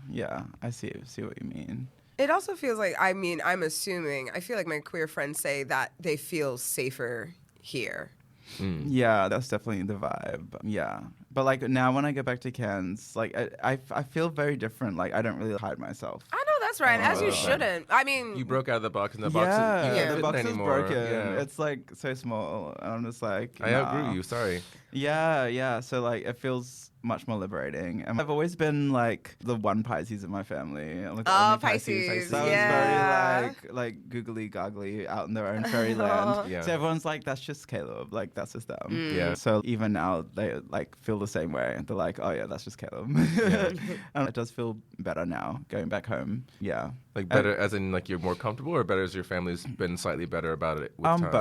I see what you mean. It also feels like, I mean, I feel like my queer friends say that they feel safer here. Yeah, that's definitely the vibe. Yeah. But like now when I go back to Cairns, like I feel very different. Like I don't really hide myself. I know that's right, as you shouldn't. I mean, you broke out of the box, and the box the box is broken. Yeah. It's like so small, and I'm just like, I outgrew you. Sorry. Yeah. So like it feels much more liberating. And I've always been like the one Pisces in my family. I'm like the only Pisces. So I was very like googly goggly out in their own fairyland. So everyone's like, that's just Caleb. Like that's just them. Yeah. So even now they like feel the same way. They're like, oh yeah, that's just Caleb. And it does feel better now going back home. Yeah. Like better as in like you're more comfortable, or better as your family's been slightly better about it with time?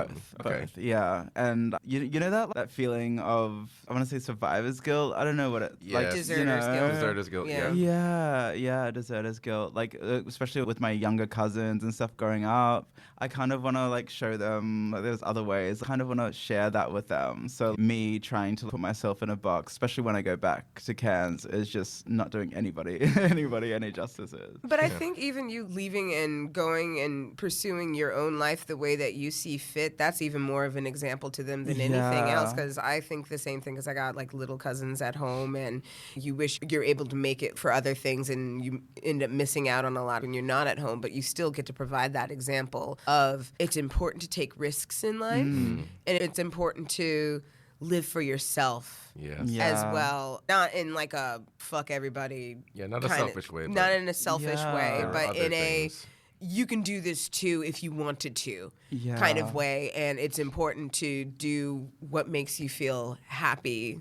Both. Yeah. And you know that feeling of, I want to say survivor's guilt. I don't know what it like. Deserter's guilt. Deserter's guilt. Yeah. Deserter's guilt. Like especially with my younger cousins and stuff growing up, I kind of want to like show them like, there's other ways. I kind of want to share that with them. So me trying to put myself in a box, especially when I go back to Cairns, is just not doing anybody any justices. But I think even you leaving and going and pursuing your own life the way that you see fit, that's even more of an example to them than anything else. Because I think the same thing, because I got like little cousins at home, and you wish you're able to make it for other things, and you end up missing out on a lot when you're not at home, but you still get to provide that example of it's important to take risks in life, and it's important to live for yourself as well. Not in like a fuck everybody. Yeah, not a selfish way. Not in a selfish way, but in things. You can do this too if you wanted to kind of way. And it's important to do what makes you feel happy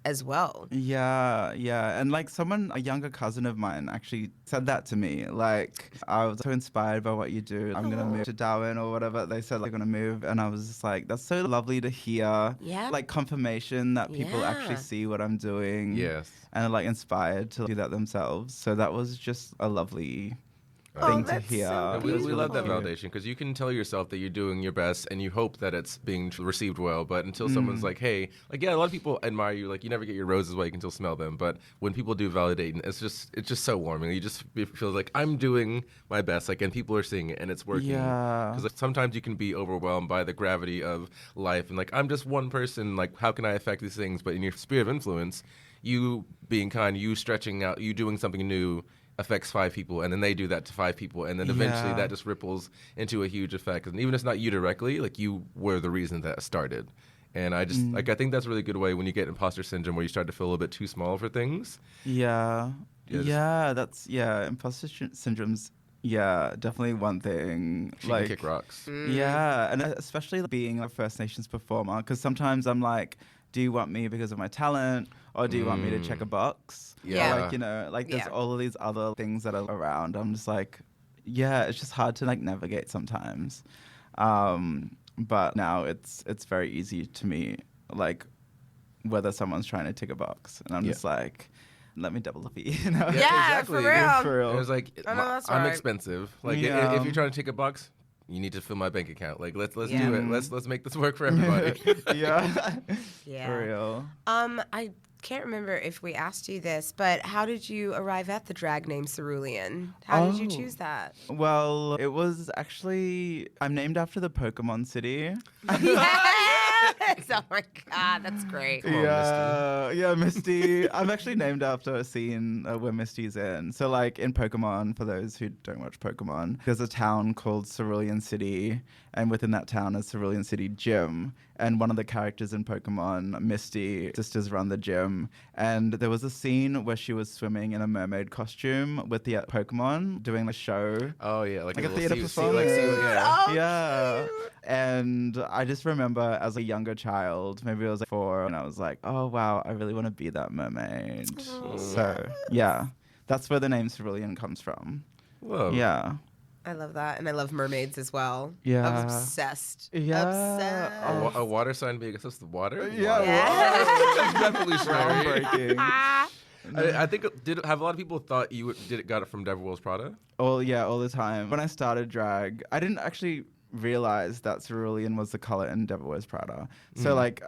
as well. Yeah. And like a younger cousin of mine actually said that to me. Like, I was so inspired by what you do. I'm going to move to Darwin or whatever. They said, like, going to move. And I was just like, that's so lovely to hear. Yeah. Like, confirmation that people actually see what I'm doing. Yes. And are, like, inspired to do that themselves. So that was just a lovely thing to hear. So we love that validation, because you can tell yourself that you're doing your best and you hope that it's being received well, but until someone's like, hey, like, yeah, a lot of people admire you, like you never get your roses while you can still smell them, but when people do validate, it's just so warming. You just feel like I'm doing my best, like, and people are seeing it and it's working. Because like, sometimes you can be overwhelmed by the gravity of life and like, I'm just one person, like how can I affect these things? But in your sphere of influence, you being kind, you stretching out, you doing something new, affects 5 people, and then they do that to 5 people, and then eventually Yeah. that just ripples into a huge effect. And even if it's not you directly, like you were the reason that started. And I just like I think that's a really good way when you get imposter syndrome where you start to feel a little bit too small for things. Yeah. Yes. Imposter syndrome's definitely one thing. She can kick rocks. Yeah, and especially being a First Nations performer, because sometimes I'm like, do you want me because of my talent, or do you want me to check a box? Yeah. Or like, you know, like there's Yeah. all of these other things that are around. I'm just like, yeah, it's just hard to like navigate sometimes. But now it's very easy to me, like whether someone's trying to tick a box, and I'm just like, let me double the fee, you know? Yeah, exactly. for real. For real. It was like I know that's I'm right. expensive. Like Yeah. if you're trying to take a box, you need to fill my bank account. Like let's Yeah. do it. Let's make this work for everybody. Yeah. Yeah. For real. I can't remember if we asked you this, but how did you arrive at the drag name Cerulean? How did you Oh. choose that? Well, it was actually, I'm named after the Pokemon city. Yes! Oh my God, that's great. Come on, Misty. I'm actually named after a scene where Misty's in. So, like in Pokemon, for those who don't watch Pokemon, there's a town called Cerulean City, and within that town is Cerulean City Gym. And one of the characters in Pokemon, Misty, sisters run the gym. And there was a scene where she was swimming in a mermaid costume with the Pokemon doing a show. Oh yeah, like a a little theater like performance. yeah. Oh, Yeah. cute. And I just remember as a younger child, maybe I was like 4, and I was like, oh, wow, I really want to be that mermaid. Oh, So, yeah, that's where the name Cerulean comes from. Whoa. Yeah. I love that, and I love mermaids as well. Yeah. I'm obsessed. Yeah. Obsessed. A water sign being associated with water? Yeah. Yeah. Revolutionary. Groundbreaking. I think have a lot of people thought you got it from Devil Wears Prada? All the time. When I started drag, I didn't actually realize that cerulean was the color in Devil Wears Prada. So, like,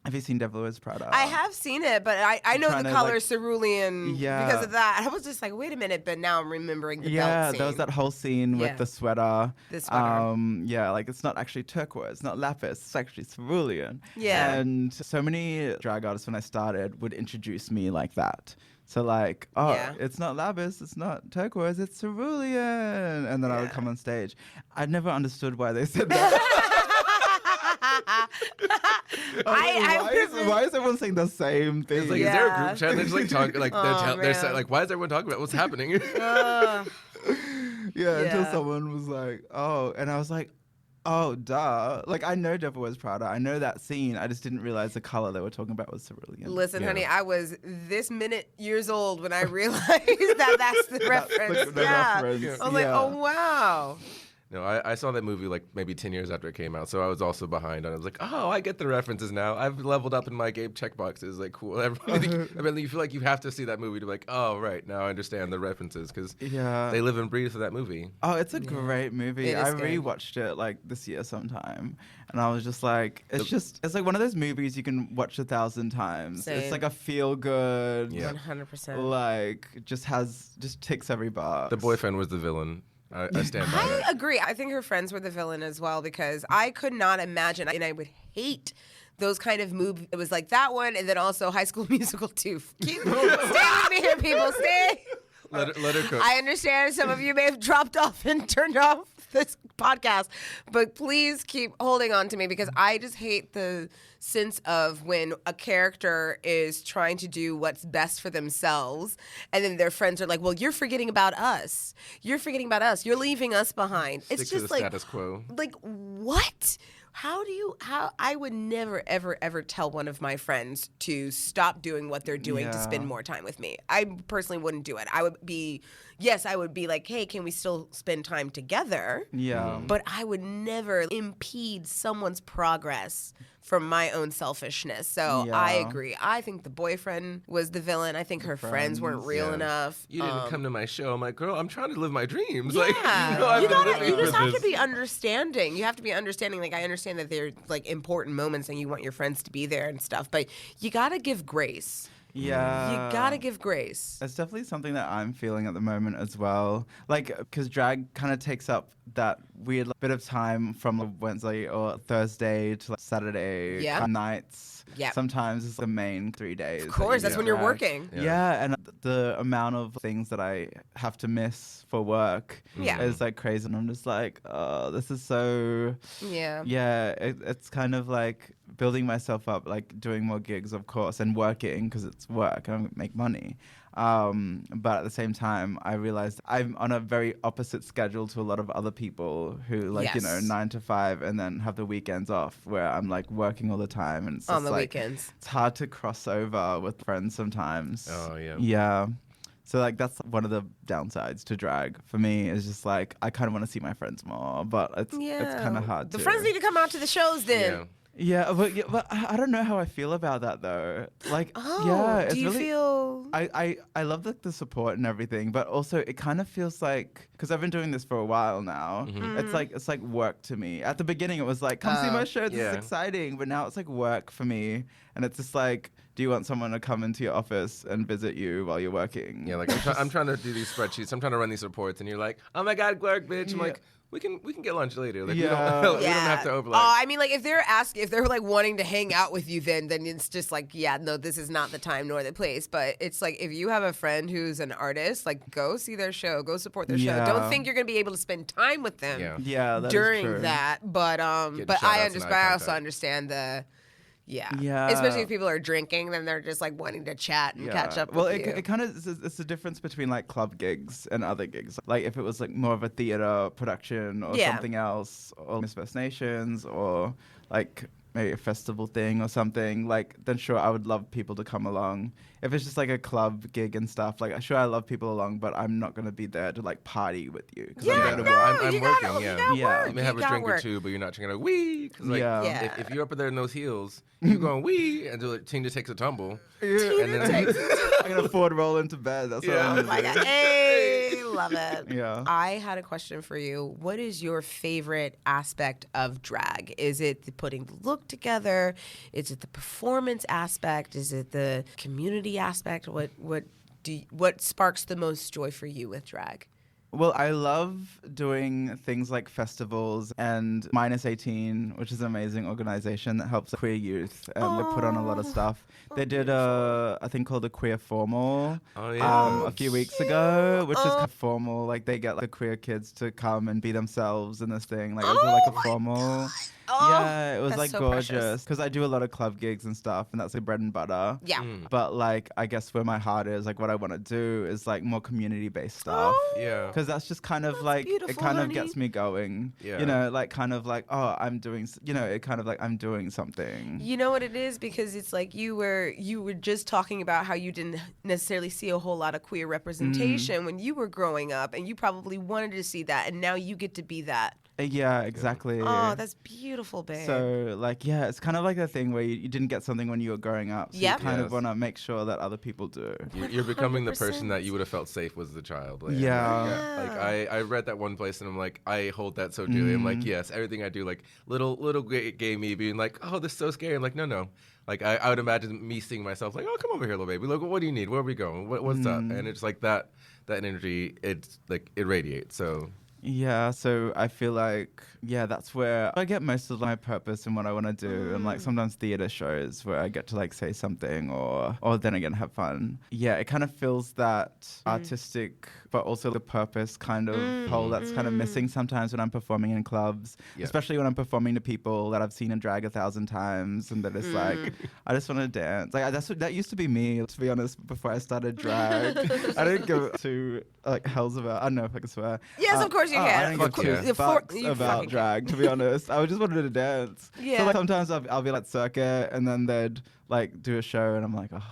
have you seen Devil Wears Prada? I have seen it, but I know Trying the to, color like- cerulean Yeah. because of that. I was just like, wait a minute, but now I'm remembering the belt scene. There was that whole scene Yeah. with the sweater. The sweater. Like it's not actually turquoise, it's not lapis, it's actually cerulean. Yeah. And so many drag artists when I started would introduce me like that. So like, oh, Yeah. it's not lapis, it's not turquoise, it's cerulean. And then I would Yeah. come on stage. I'd never understood why they said that. Why is everyone saying the same thing? It's like, is there a group chat? They're just like talking, like they're saying, like, why is everyone talking about what's happening? Until Yeah. someone was like, oh, and I was like, oh, duh. Like, I know Devil Wears Prada. I know that scene. I just didn't realize the color they were talking about was cerulean. Listen, Yeah. honey, I was this minute years old when I realized that that's the reference. the yeah. reference, I was like, yeah. oh, wow. No, I saw that movie like maybe 10 years after it came out, so I was also behind. And I was like, oh, I get the references now. I've leveled up in my game checkboxes. Like, cool. I mean, you feel like you have to see that movie to be like, oh, right, now I understand the references because Yeah. they live and breathe for that movie. Oh, it's a great movie. It is I good. rewatched it like this year sometime, and I was just like, it's like one of those movies you can watch 1,000 times. Same. It's like a feel good, Yeah. 100%. like just ticks every box. The boyfriend was the villain. I stand by I that. agree. I think her friends were the villain as well because I could not imagine, and I would hate those kind of movies. It was like that one, and then also High School Musical 2. Stay with me here, people. Stay. Let her cook. I understand some of you may have dropped off and turned off this podcast, but please keep holding on to me because I just hate the sense of when a character is trying to do what's best for themselves and then their friends are like, well, you're forgetting about us. You're forgetting about us. You're leaving us behind. Stick It's to just the like, status quo. like what? How I would never, ever, ever tell one of my friends to stop doing what they're doing to Yeah. spend more time with me. I personally wouldn't do it. I would be like, hey, can we still spend time together? Yeah. But I would never impede someone's progress from my own selfishness. So I Yeah. agree. I think the boyfriend was the villain. I think her friends weren't friends, real Yeah. enough. You didn't come to my show. I'm like, girl, I'm trying to live my dreams. Yeah, Like, I've been living you just for have to this. be understanding. You have to be understanding. Like I understand that they're like important moments and you want your friends to be there and stuff, but you got to give grace. Yeah. You gotta give grace. It's definitely something that I'm feeling at the moment as well. Like, because drag kind of takes up that weird bit of time from Wednesday or Thursday to Saturday nights. Yeah. Sometimes it's the main 3 days. Of course, that's when you're working. Yeah, and the amount of things that I have to miss for work is like crazy. And I'm just like, oh, this is so... Yeah, it's kind of like building myself up, like doing more gigs, of course, and working because it's work and I make money. But at the same time, I realized I'm on a very opposite schedule to a lot of other people who 9 to 5 and then have the weekends off where I'm like working all the time. And it's on just, the like, weekends. It's hard to cross over with friends sometimes. Oh, yeah. Yeah. So like that's one of the downsides to drag for me is just like I kind of want to see my friends more, but it's kind of hard. The friends need to come out to the shows then. Yeah. Yeah, but I don't know how I feel about that though. Like, it's do you really, feel? I love the support and everything, but also it kind of feels like because I've been doing this for a while now. It's like work to me. At the beginning, it was like, come see my show. This is exciting, but now it's like work for me, and it's just like, do you want someone to come into your office and visit you while you're working? Yeah, like I'm trying to do these spreadsheets. I'm trying to run these reports, and you're like, oh my God, work, bitch. I'm like. We can get lunch later. Like we don't have to overlap. Oh, I mean, like if they're like wanting to hang out with you, then it's just like, no, this is not the time nor the place. But it's like if you have a friend who's an artist, like go see their show, go support their show. Don't think you're gonna be able to spend time with them. That during that. But I also understand the. Yeah. Especially if people are drinking, then they're just like wanting to chat and catch up. Well, with it kind of it's the difference between like club gigs and other gigs. Like if it was like more of a theater production or something else, or Miss First Nations, or like maybe a festival thing or something, like then sure I would love people to come along. If it's just like a club gig and stuff, like sure I love people along, but I'm not gonna be there to like party with you. I'm working. Work. You may have a drink or two, but you're not trying to go wee. Like, if you're up there in those heels, you're going wee until Tina takes a tumble. I can afford roll into bed. That's what I'm Oh my God. Hey, love it. Yeah. I had a question for you. What is your favorite aspect of drag? Is it the putting the look together? Is it the performance aspect? Is it the community aspect? What sparks the most joy for you with drag? Well, I love doing things like festivals and Minus 18, which is an amazing organization that helps queer youth and they put on a lot of stuff. They did a thing called a queer formal a few weeks ago, which is kind of formal. Like they get like the queer kids to come and be themselves in this thing. Like it was like a formal. Yeah, it was like so gorgeous because I do a lot of club gigs and stuff, and that's like bread and butter. Yeah. But like, I guess where my heart is, like what I want to do is like more community-based stuff. Yeah. Because that's just kind of like, it kind of gets me going. Yeah. You know, like kind of like, oh, I'm doing, it kind of like I'm doing something. You know what it is? Because it's like you were just talking about how you didn't necessarily see a whole lot of queer representation when you were growing up, and you probably wanted to see that, and now you get to be that. Yeah, exactly. Oh, that's beautiful, babe. So, like, yeah, it's kind of like a thing where you didn't get something when you were growing up. So you kind of want to make sure that other people do. You're becoming the person that you would have felt safe with as a child. Like, Like, I read that one place and I'm like, I hold that so dearly. I'm like, yes, everything I do, like, little gay me being like, oh, this is so scary. I'm like, no. Like, I would imagine me seeing myself like, oh, come over here, little baby. Like, what do you need? Where are we going? What's up? And it's like that energy, it's like, it radiates. So... Yeah, so I feel like, that's where I get most of my purpose and what I want to do. And like sometimes theater shows where I get to like say something or then again have fun. Yeah, it kind of feels that artistic, but also the purpose kind of pole that's kind of missing sometimes when I'm performing in clubs, especially when I'm performing to people that I've seen in drag 1,000 times and that it's like, I just want to dance. Like that used to be me, to be honest, before I started drag. I didn't give to like hell's about, I don't know if I can swear. Yes, of course you can. I didn't give two fucks about drag, to be honest. I just wanted to dance. Yeah. So like sometimes I'll be like circuit and then they'd like do a show and I'm like, oh.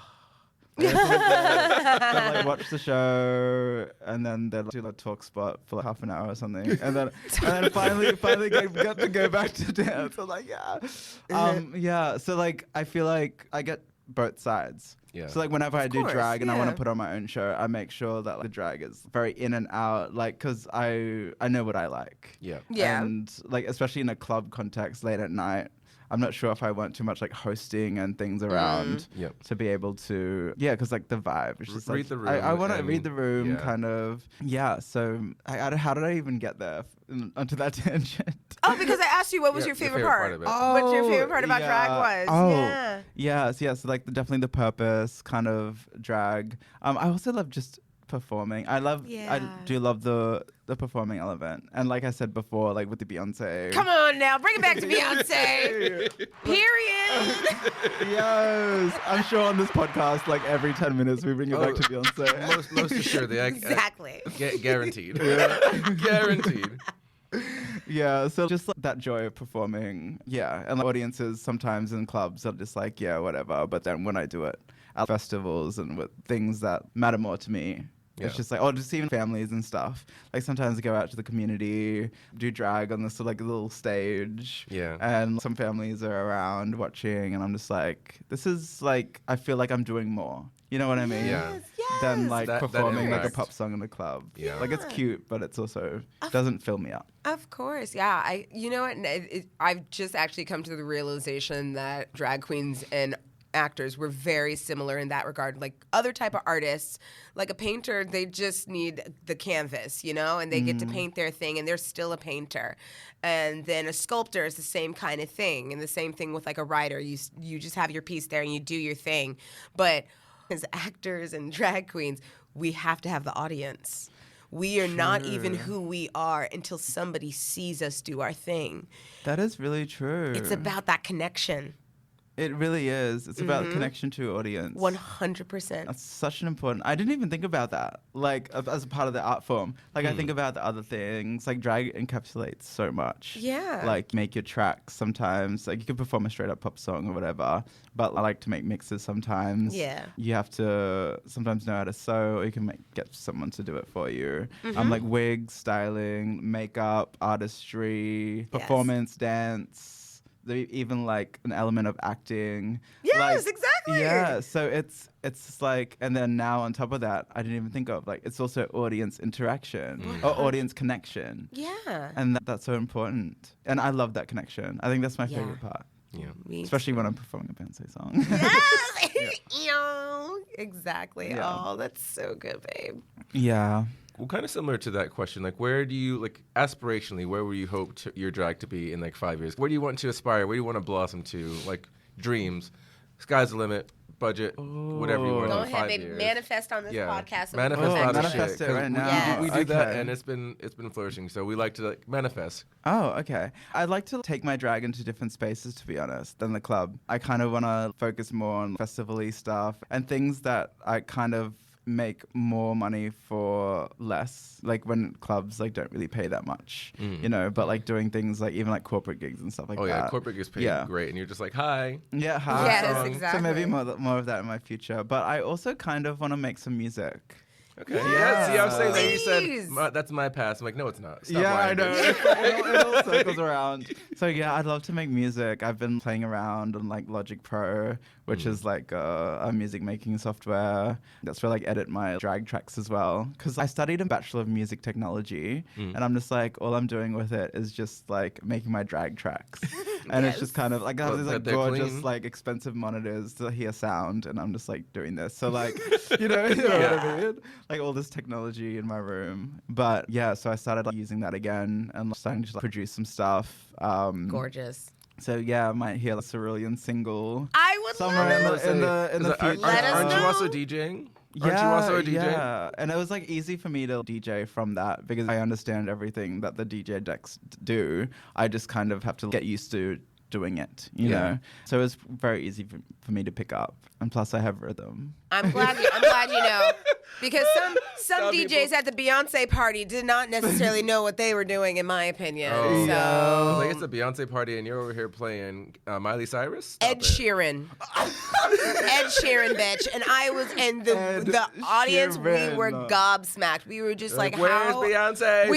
They'd like watch the show and then they'd do like talk spot for like half an hour or something and then finally get to go back to dance. I'm like, so like I feel like I get both sides. Yeah. So like whenever I do drag and I want to put on my own show, I make sure that like, the drag is very in and out, like because I know what I like. Yeah. And like especially in a club context late at night, I'm not sure if I want too much like hosting and things around to be able to, because like the vibe. It's just read like, the room. I want to read the room, yeah. kind of. Yeah. So how did I even get there onto that tangent? Oh, because I asked you what was your favorite part. Of it. What your favorite part about drag was. Oh, yes. So like definitely the purpose kind of drag. I also love just performing. I do love the performing element. And like I said before, like with the Beyonce. Come on now, bring it back to Beyonce. Period. Yes. I'm sure on this podcast, like every 10 minutes we bring it back to Beyonce. Most assuredly. Exactly. Guaranteed. Guaranteed. Yeah, so just like that joy of performing. Yeah, and audiences sometimes in clubs are just like, yeah, whatever. But then when I do it at festivals and with things that matter more to me, it's just like, just even families and stuff. Like sometimes I go out to the community, do drag on this like little stage. Yeah. And some families are around watching, and I'm just like, this is like, I feel like I'm doing more. You know what I mean? Yeah. Than like performing like a impact. pop song in the club. Yeah. Like it's cute, but it's also doesn't fill me up. Of course, yeah. You know what? I've just actually come to the realization that drag queens and actors were very similar in that regard. Like other type of artists, like a painter, they just need the canvas, you know, and they get to paint their thing, and they're still a painter. And then a sculptor is the same kind of thing, and the same thing with like a writer. You just have your piece there and you do your thing, but as actors and drag queens, we have to have the audience. We are not even who we are until somebody sees us do our thing. That is really true. It's about that connection. It really is. It's about connection to audience. 100%. That's such an important. I didn't even think about that. Like as a part of the art form. Like I think about the other things. Like drag encapsulates so much. Yeah. Like make your tracks sometimes. Like you can perform a straight up pop song or whatever. But I like to make mixes sometimes. Yeah. You have to sometimes know how to sew, or you can get someone to do it for you. Like wigs, styling, makeup, artistry, performance, dance. Even like an element of acting. Yes, like, exactly. Yeah, so it's like, and then now on top of that, I didn't even think of like it's also audience interaction or audience connection. Yeah. And that's so important. And I love that connection. I think that's my favorite part. Yeah. Especially when I'm performing a Beyonce song. Yes. Exactly. Yeah. Oh, that's so good, babe. Yeah. Well, kind of similar to that question, like where do you, like aspirationally, where would you hope your drag to be in like 5 years? Where do you want to aspire? Where do you want to blossom to? Like dreams, sky's the limit, budget, whatever you want Go in ahead, 5 baby. years. Manifest on this podcast. So Manifest we a can lot of manifest shit. it right now. We do that, Okay. and it's been flourishing. So we like to like manifest. Oh, okay. I'd like to take my drag into different spaces, to be honest, than the club. I kind of want to focus more on festival-y stuff and things that I kind of make more money for less, like when clubs like don't really pay that much, you know, but like doing things like even like corporate gigs and stuff like that. Oh yeah, corporate gigs pay great, and you're just like, hi. Yeah, hi. Yes, exactly. So maybe more of that in my future. But I also kind of want to make some music. Okay. Yes. Yeah. See, I was saying that you Please. said that's my past. I'm like, no, it's not. Stop Yeah, I lying, know. bitch. It all circles around. So yeah, I'd love to make music. I've been playing around on like Logic Pro, which is like a music making software. That's where I like edit my drag tracks as well. Because I studied a Bachelor of Music Technology, and I'm just like, all I'm doing with it is just like making my drag tracks. And it's just kind of like I have these like They're gorgeous clean. like expensive monitors to hear sound, and I'm just like doing this. So like, you know what I mean? Like all this technology in my room. But yeah, so I started like using that again and starting to like, produce some stuff. Gorgeous. So yeah, I might hear a Cerulean single I would somewhere love it. in the future. Let us Aren't you know. also DJing? Yeah, Aren't you also a DJ? yeah. And it was like easy for me to DJ from that because I understand everything that the DJ decks do. I just kind of have to get used to doing it, you know. So it was very easy for me to pick up, and plus I have rhythm. I'm glad you know, because some Some DJs people- at the Beyonce party did not necessarily know what they were doing, in my opinion. Oh. So I was like, it's a Beyonce party, and you're over here playing Miley Cyrus. Stop Ed it. Sheeran, bitch, and I was, and the audience, we were Sheeran. gobsmacked. We were just like, Where's how? Beyonce?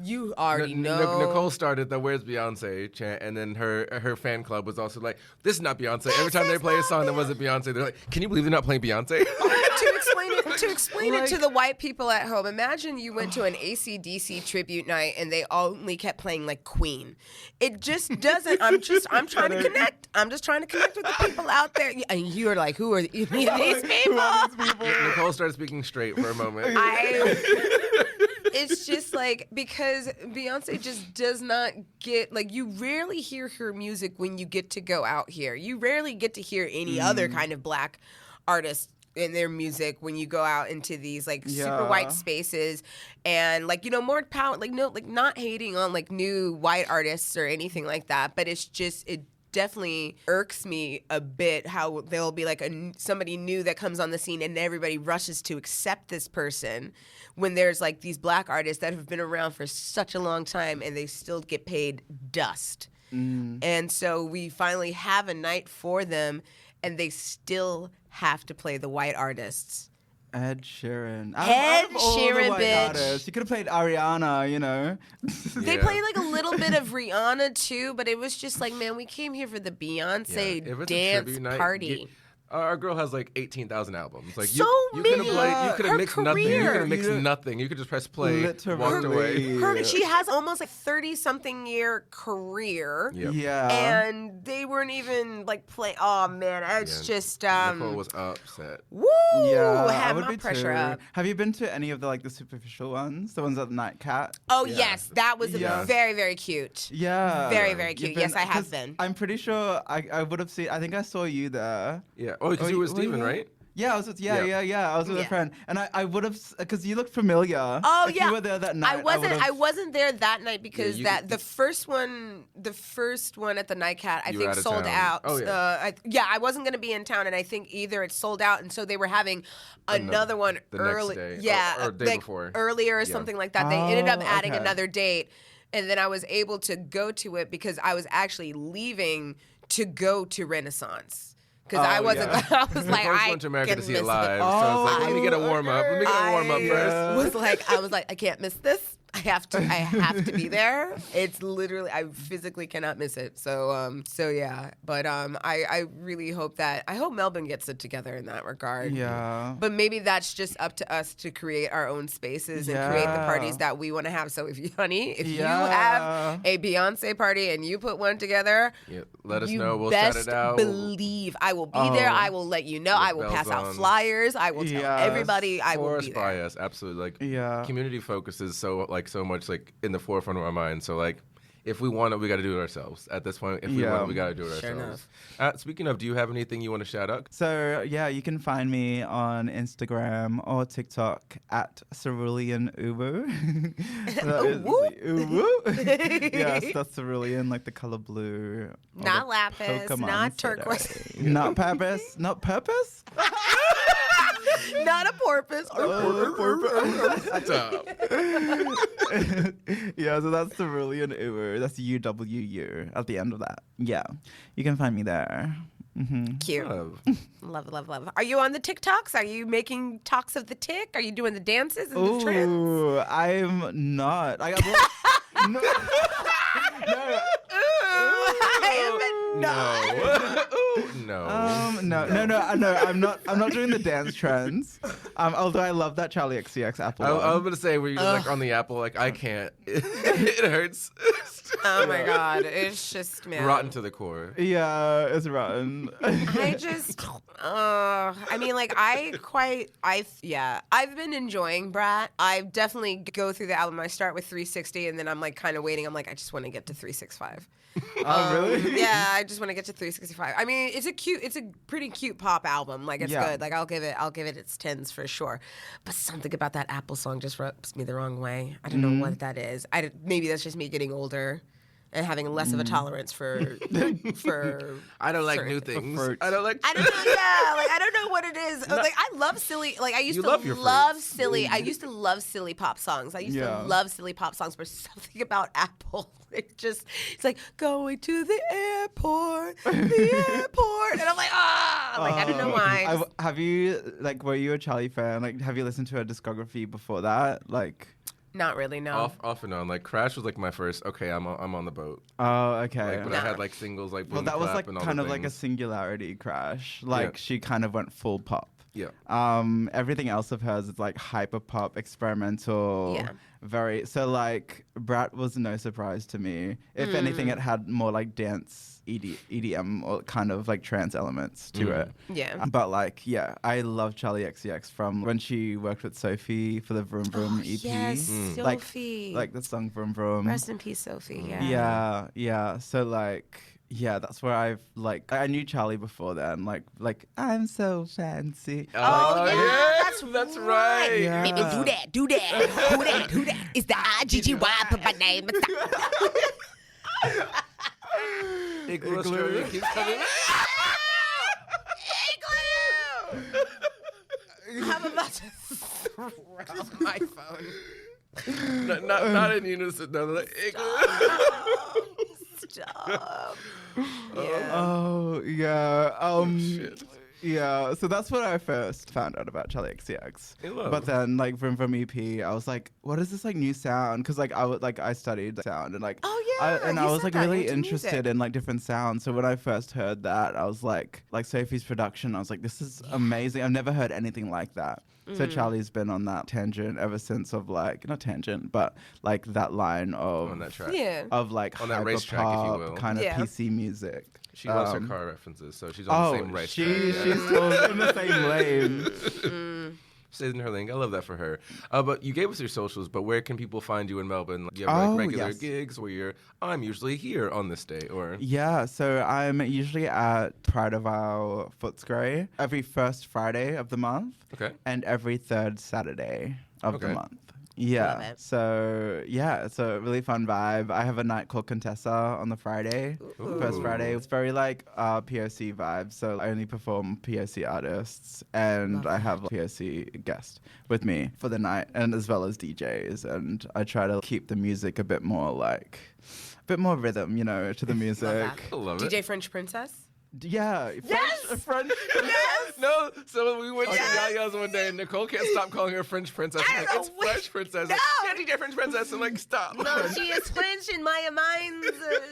You already know. Nicole started the "Where's Beyonce" chant, and then her fan club was also like, "This is not Beyonce." Every time they play a song that wasn't Beyonce, they're like, "Can you believe they're not playing Beyonce?" To explain it to explain it to the white people at home, imagine you went to an AC/DC tribute night and they only kept playing like Queen. It just doesn't. I'm trying to connect. I'm just trying to connect with the people out there. And you're like, who are these people? Nicole started speaking straight for a moment. It's just like, because Beyonce just does not get, like, you rarely hear her music when you get to go out here. You rarely get to hear any other kind of black artist in their music when you go out into these like super white spaces, and like, you know, more power, like, no, like, not hating on like new white artists or anything like that, but it's just, it definitely irks me a bit how there'll be like somebody new that comes on the scene and everybody rushes to accept this person when there's like these black artists that have been around for such a long time and they still get paid dust. And so we finally have a night for them and they still have to play the white artists. Ed Sheeran. Ed Out of all Sheeran, the white bitch. artists, you could have played Ariana, you know. They played like a little bit of Rihanna too, but it was just like, man, we came here for the Beyonce dance party. Our girl has like 18,000 albums. Like so you many. You could have mixed nothing. You could have mixed Yeah. nothing. You could just press play, Literally. walked away. She has almost like 30-something year career. Yep. Yeah. And they weren't even like playing. Oh man, it's just Nicole was upset. woo. Yeah, I Had would my be pressure too. up. Have you been to any of the like the superficial ones? The ones at the Nightcat? Oh Yeah. yes, that was Yeah. very, very cute. Yeah. Very, very You've cute. Yes, I have 'cause been. I'm pretty sure I would have seen. I think I saw you there. Yeah. Oh, because you were Steven, you? right? Yeah, I was with, Yeah. I was with a friend, and I would have, because you looked familiar. Oh If yeah, you were there that night. I wasn't there that night because you- the first one at the Nightcat, I You were think out of sold town. out. Oh, yeah. I wasn't gonna be in town, and I think either it sold out, and so they were having another one the next early. day. Yeah, Or day like before. earlier or Yeah. something like that. They ended up Oh, adding okay. another date, and then I was able to go to it because I was actually leaving to go to Renaissance. Because I Oh, wasn't. yeah. I was like, Nicole I went to America can to see miss it live. it. So I was like, let me get a warm up. Let me get a warm up first. I was like, I can't miss this. I have to be there. It's literally, I physically cannot miss it. So yeah. But I really hope Melbourne gets it together in that regard. Yeah. But maybe that's just up to us to create our own spaces and create the Yeah. parties that we want to have. So if you Yeah. have a Beyonce party and you put one together, Yeah, let us you know. We'll shout best it out. believe I will be there. I will let you know. I will bells pass out on. flyers. I will tell Yes. everybody I will For be us, there. by us, absolutely. Like, Yeah. community focus is so much like in the forefront of our minds. So like, if we want it, we got to do it ourselves. At this point, if we want it, we got to do it Sure ourselves. Speaking of, do you have anything you want to shout out? So yeah, you can find me on Instagram or TikTok at Cerulean Uwu. That is Uwu. Yes, that's Cerulean, like the color blue. or Not the lapis, Pokemon not today. turquoise. Not purpose. Not purpose. Not a porpoise. Stop. Yeah, so that's Cerulean Uwu. That's UWU at the end of that. Yeah, you can find me there. Cute. Love. Love. Are you on the TikToks? Are you making talks of the tick? Are you doing the dances and the trends? Ooh, I'm not. No. No. Ooh, no. No. I'm not doing the dance trends. Although I love that Charlie XCX Apple. I was one. gonna say, were you just like on the apple? Like, I can't. It hurts. Oh my God. It's just, man. Rotten to the core. Yeah, it's rotten. I just, I mean, like, I've been enjoying Brat. I definitely go through the album. I start with 360 and then I'm like kind of waiting. I'm like, I just want to get to 365. Oh, really? Yeah, I just want to get to 365. I mean, it's a pretty cute pop album. Like, it's Yeah. good. Like, I'll give it its 10s for sure. But something about that Apple song just rubs me the wrong way. I don't know what that is. Maybe that's just me getting older and having less of a tolerance for I don't like certain new things. things. I don't like. I don't know. Yeah, like I don't know what it is. Like I love silly. Like I used You to love your love fruits. silly. I used to love silly pop songs. I used Yeah. to love silly pop songs. But something about Apple, it's like going to the airport, and I'm like, like I don't know why. Have you were you a Charlie fan? Like, have you listened to her discography before that? Like, Not really. No. Off and on. Like, Crash was like my first. Okay, I'm on the boat. oh, okay. Like, but I had like singles like. Well, Boom that was Clap like and all kind the of like a things. singularity crash. Like Yeah. she kind of went full pop. Yeah. Everything else of hers is like hyper pop, experimental, so like Brat was no surprise to me. If anything, it had more like dance EDM or kind of like trance elements to it. Yeah. But like, yeah, I love Charlie XCX from when she worked with Sophie for the Vroom Vroom EP. Yes, Sophie. Like the song Vroom Vroom. Rest in peace, Sophie. Yeah. So like, yeah, that's where I knew Charlie before then. Like I'm so fancy. That's right. Yeah. Baby, do that. It's the IGGY, put my name. Igloo keeps coming. I'm about to throw my phone. Not in unison. No, like, Stop. Oh yeah. Shit. Yeah, so that's when I first found out about Charlie XCX. Hello. But then, like, from EP, I was like, "What is this like new sound?" Because like I studied sound and like, I was like really interested in like different sounds. So when I first heard that, I was like Sophie's production. I was like, "This is amazing. I've never heard anything like that." So Charlie's been on that tangent ever since of like not tangent, but like that line of on that track. of like On that racetrack, if you will. kind of PC music. She loves her car references, so she's on the same race. She's still in the same lane. Stays in her lane. I love that for her. But you gave us your socials, but where can people find you in Melbourne? Do you have like regular gigs where I'm usually here on this day, or? Yeah, so I'm usually at Pride of our Footscray every first Friday of the month. Okay. And every third Saturday of the month. Love Yeah. it. So yeah, it's a really fun vibe. I have a night called Contessa on the Friday, first Friday. It's very like POC vibe. So I only perform POC artists, and I have a POC guest with me for the night, and as well as DJs. And I try to keep the music a bit more rhythm, you know, to the music. I love it. DJ French Princess? Yeah. French. Yes! No, so we went to Yaya's one day, and Nicole can't stop calling her French Princess. I'm like, it's French Princess. No! Like, yeah, DJ French Princess. I'm like, stop. No, she is French in my mind.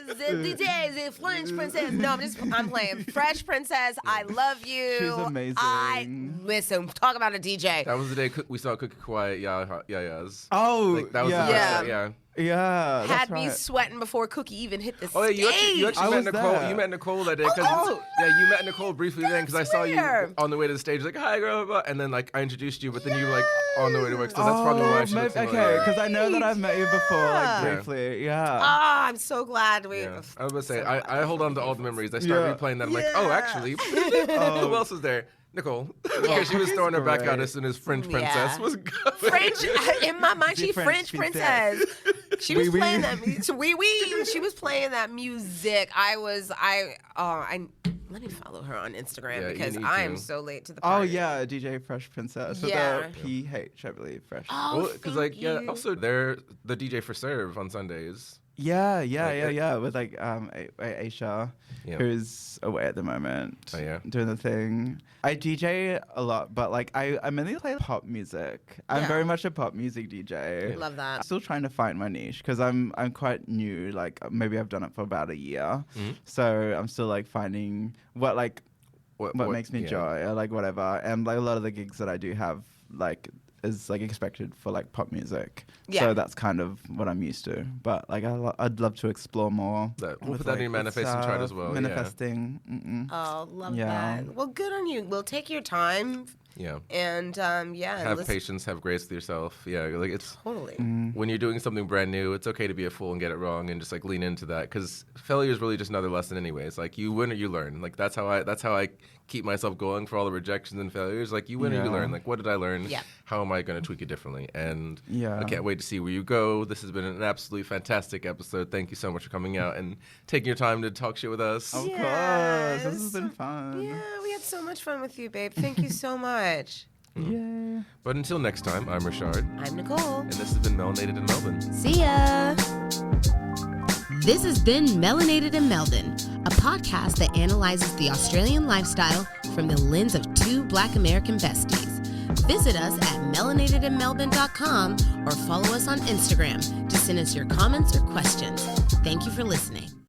The DJ, the French Princess. No, I'm playing Fresh Princess. I love you. She's amazing. Listen, talk about a DJ. That was the day we saw Cookie Quiet Yaya's. Oh, Like, that was yeah. the first day, yeah. Yeah, that's Had me right. sweating before Cookie even hit the Oh yeah, stage. you I actually met was Nicole. there. You met Nicole that day. You met Nicole briefly then because I saw you where? on the way to the stage. Like, hi, girl, blah, blah, and then like I introduced you, but then you were like on the way to work. So that's probably why she looks okay, because I know that I've met you before, like Yeah. briefly. Yeah. Ah, I'm so glad we. Yeah. I was about to say, I hold on to all the memories. I start replaying that. I'm like, oh, actually, who else was there? Nicole. Because she was throwing her back out as soon as French Princess was going. French in my mind, she's French Princess. She was playing that. She was playing that music. Let me follow her on Instagram because I am so late to the party. Oh yeah, DJ Fresh Princess. With a PH, I believe. Fresh. Oh, because also they're the DJ for Serve on Sundays. Yeah. With like Aisha, who's away at the moment. Oh yeah. Doing the thing. I DJ a lot, but like I mainly play pop music. I'm very much a pop music DJ. Love that. I'm still trying to find my niche because I'm quite new. Like maybe I've done it for about a year, so I'm still like finding what makes me joy or like whatever. And like a lot of the gigs that I do have like is like expected for like pop music. So that's kind of what I'm used to. But like I'd love to explore more. We'll put that in your manifesting chart as well. Manifesting. Oh, love that. Well, good on you. We'll take your time. Yeah. And have patience, have grace with yourself. Yeah, like it's totally. When you're doing something brand new, it's okay to be a fool and get it wrong and just like lean into that because failure is really just another lesson, anyways. Like you win or you learn. Like that's how I keep myself going for all the rejections and failures. Like you win or you learn. Like what did I learn? Yeah. How am I going to tweak it differently? And I can't wait to see where you go. This has been an absolutely fantastic episode. Thank you so much for coming out and taking your time to talk shit with us. Of course, this has been fun. Yeah, we had so much fun with you, babe. Thank you so much. Yeah. But until next time, I'm Ri'chard. I'm Nicole. And this has been Melanated in Melbourne. See ya. This has been Melanated in Melbourne, a podcast that analyzes the Australian lifestyle from the lens of two Black American besties. Visit us at melanatedinmelbourne.com or follow us on Instagram to send us your comments or questions. Thank you for listening.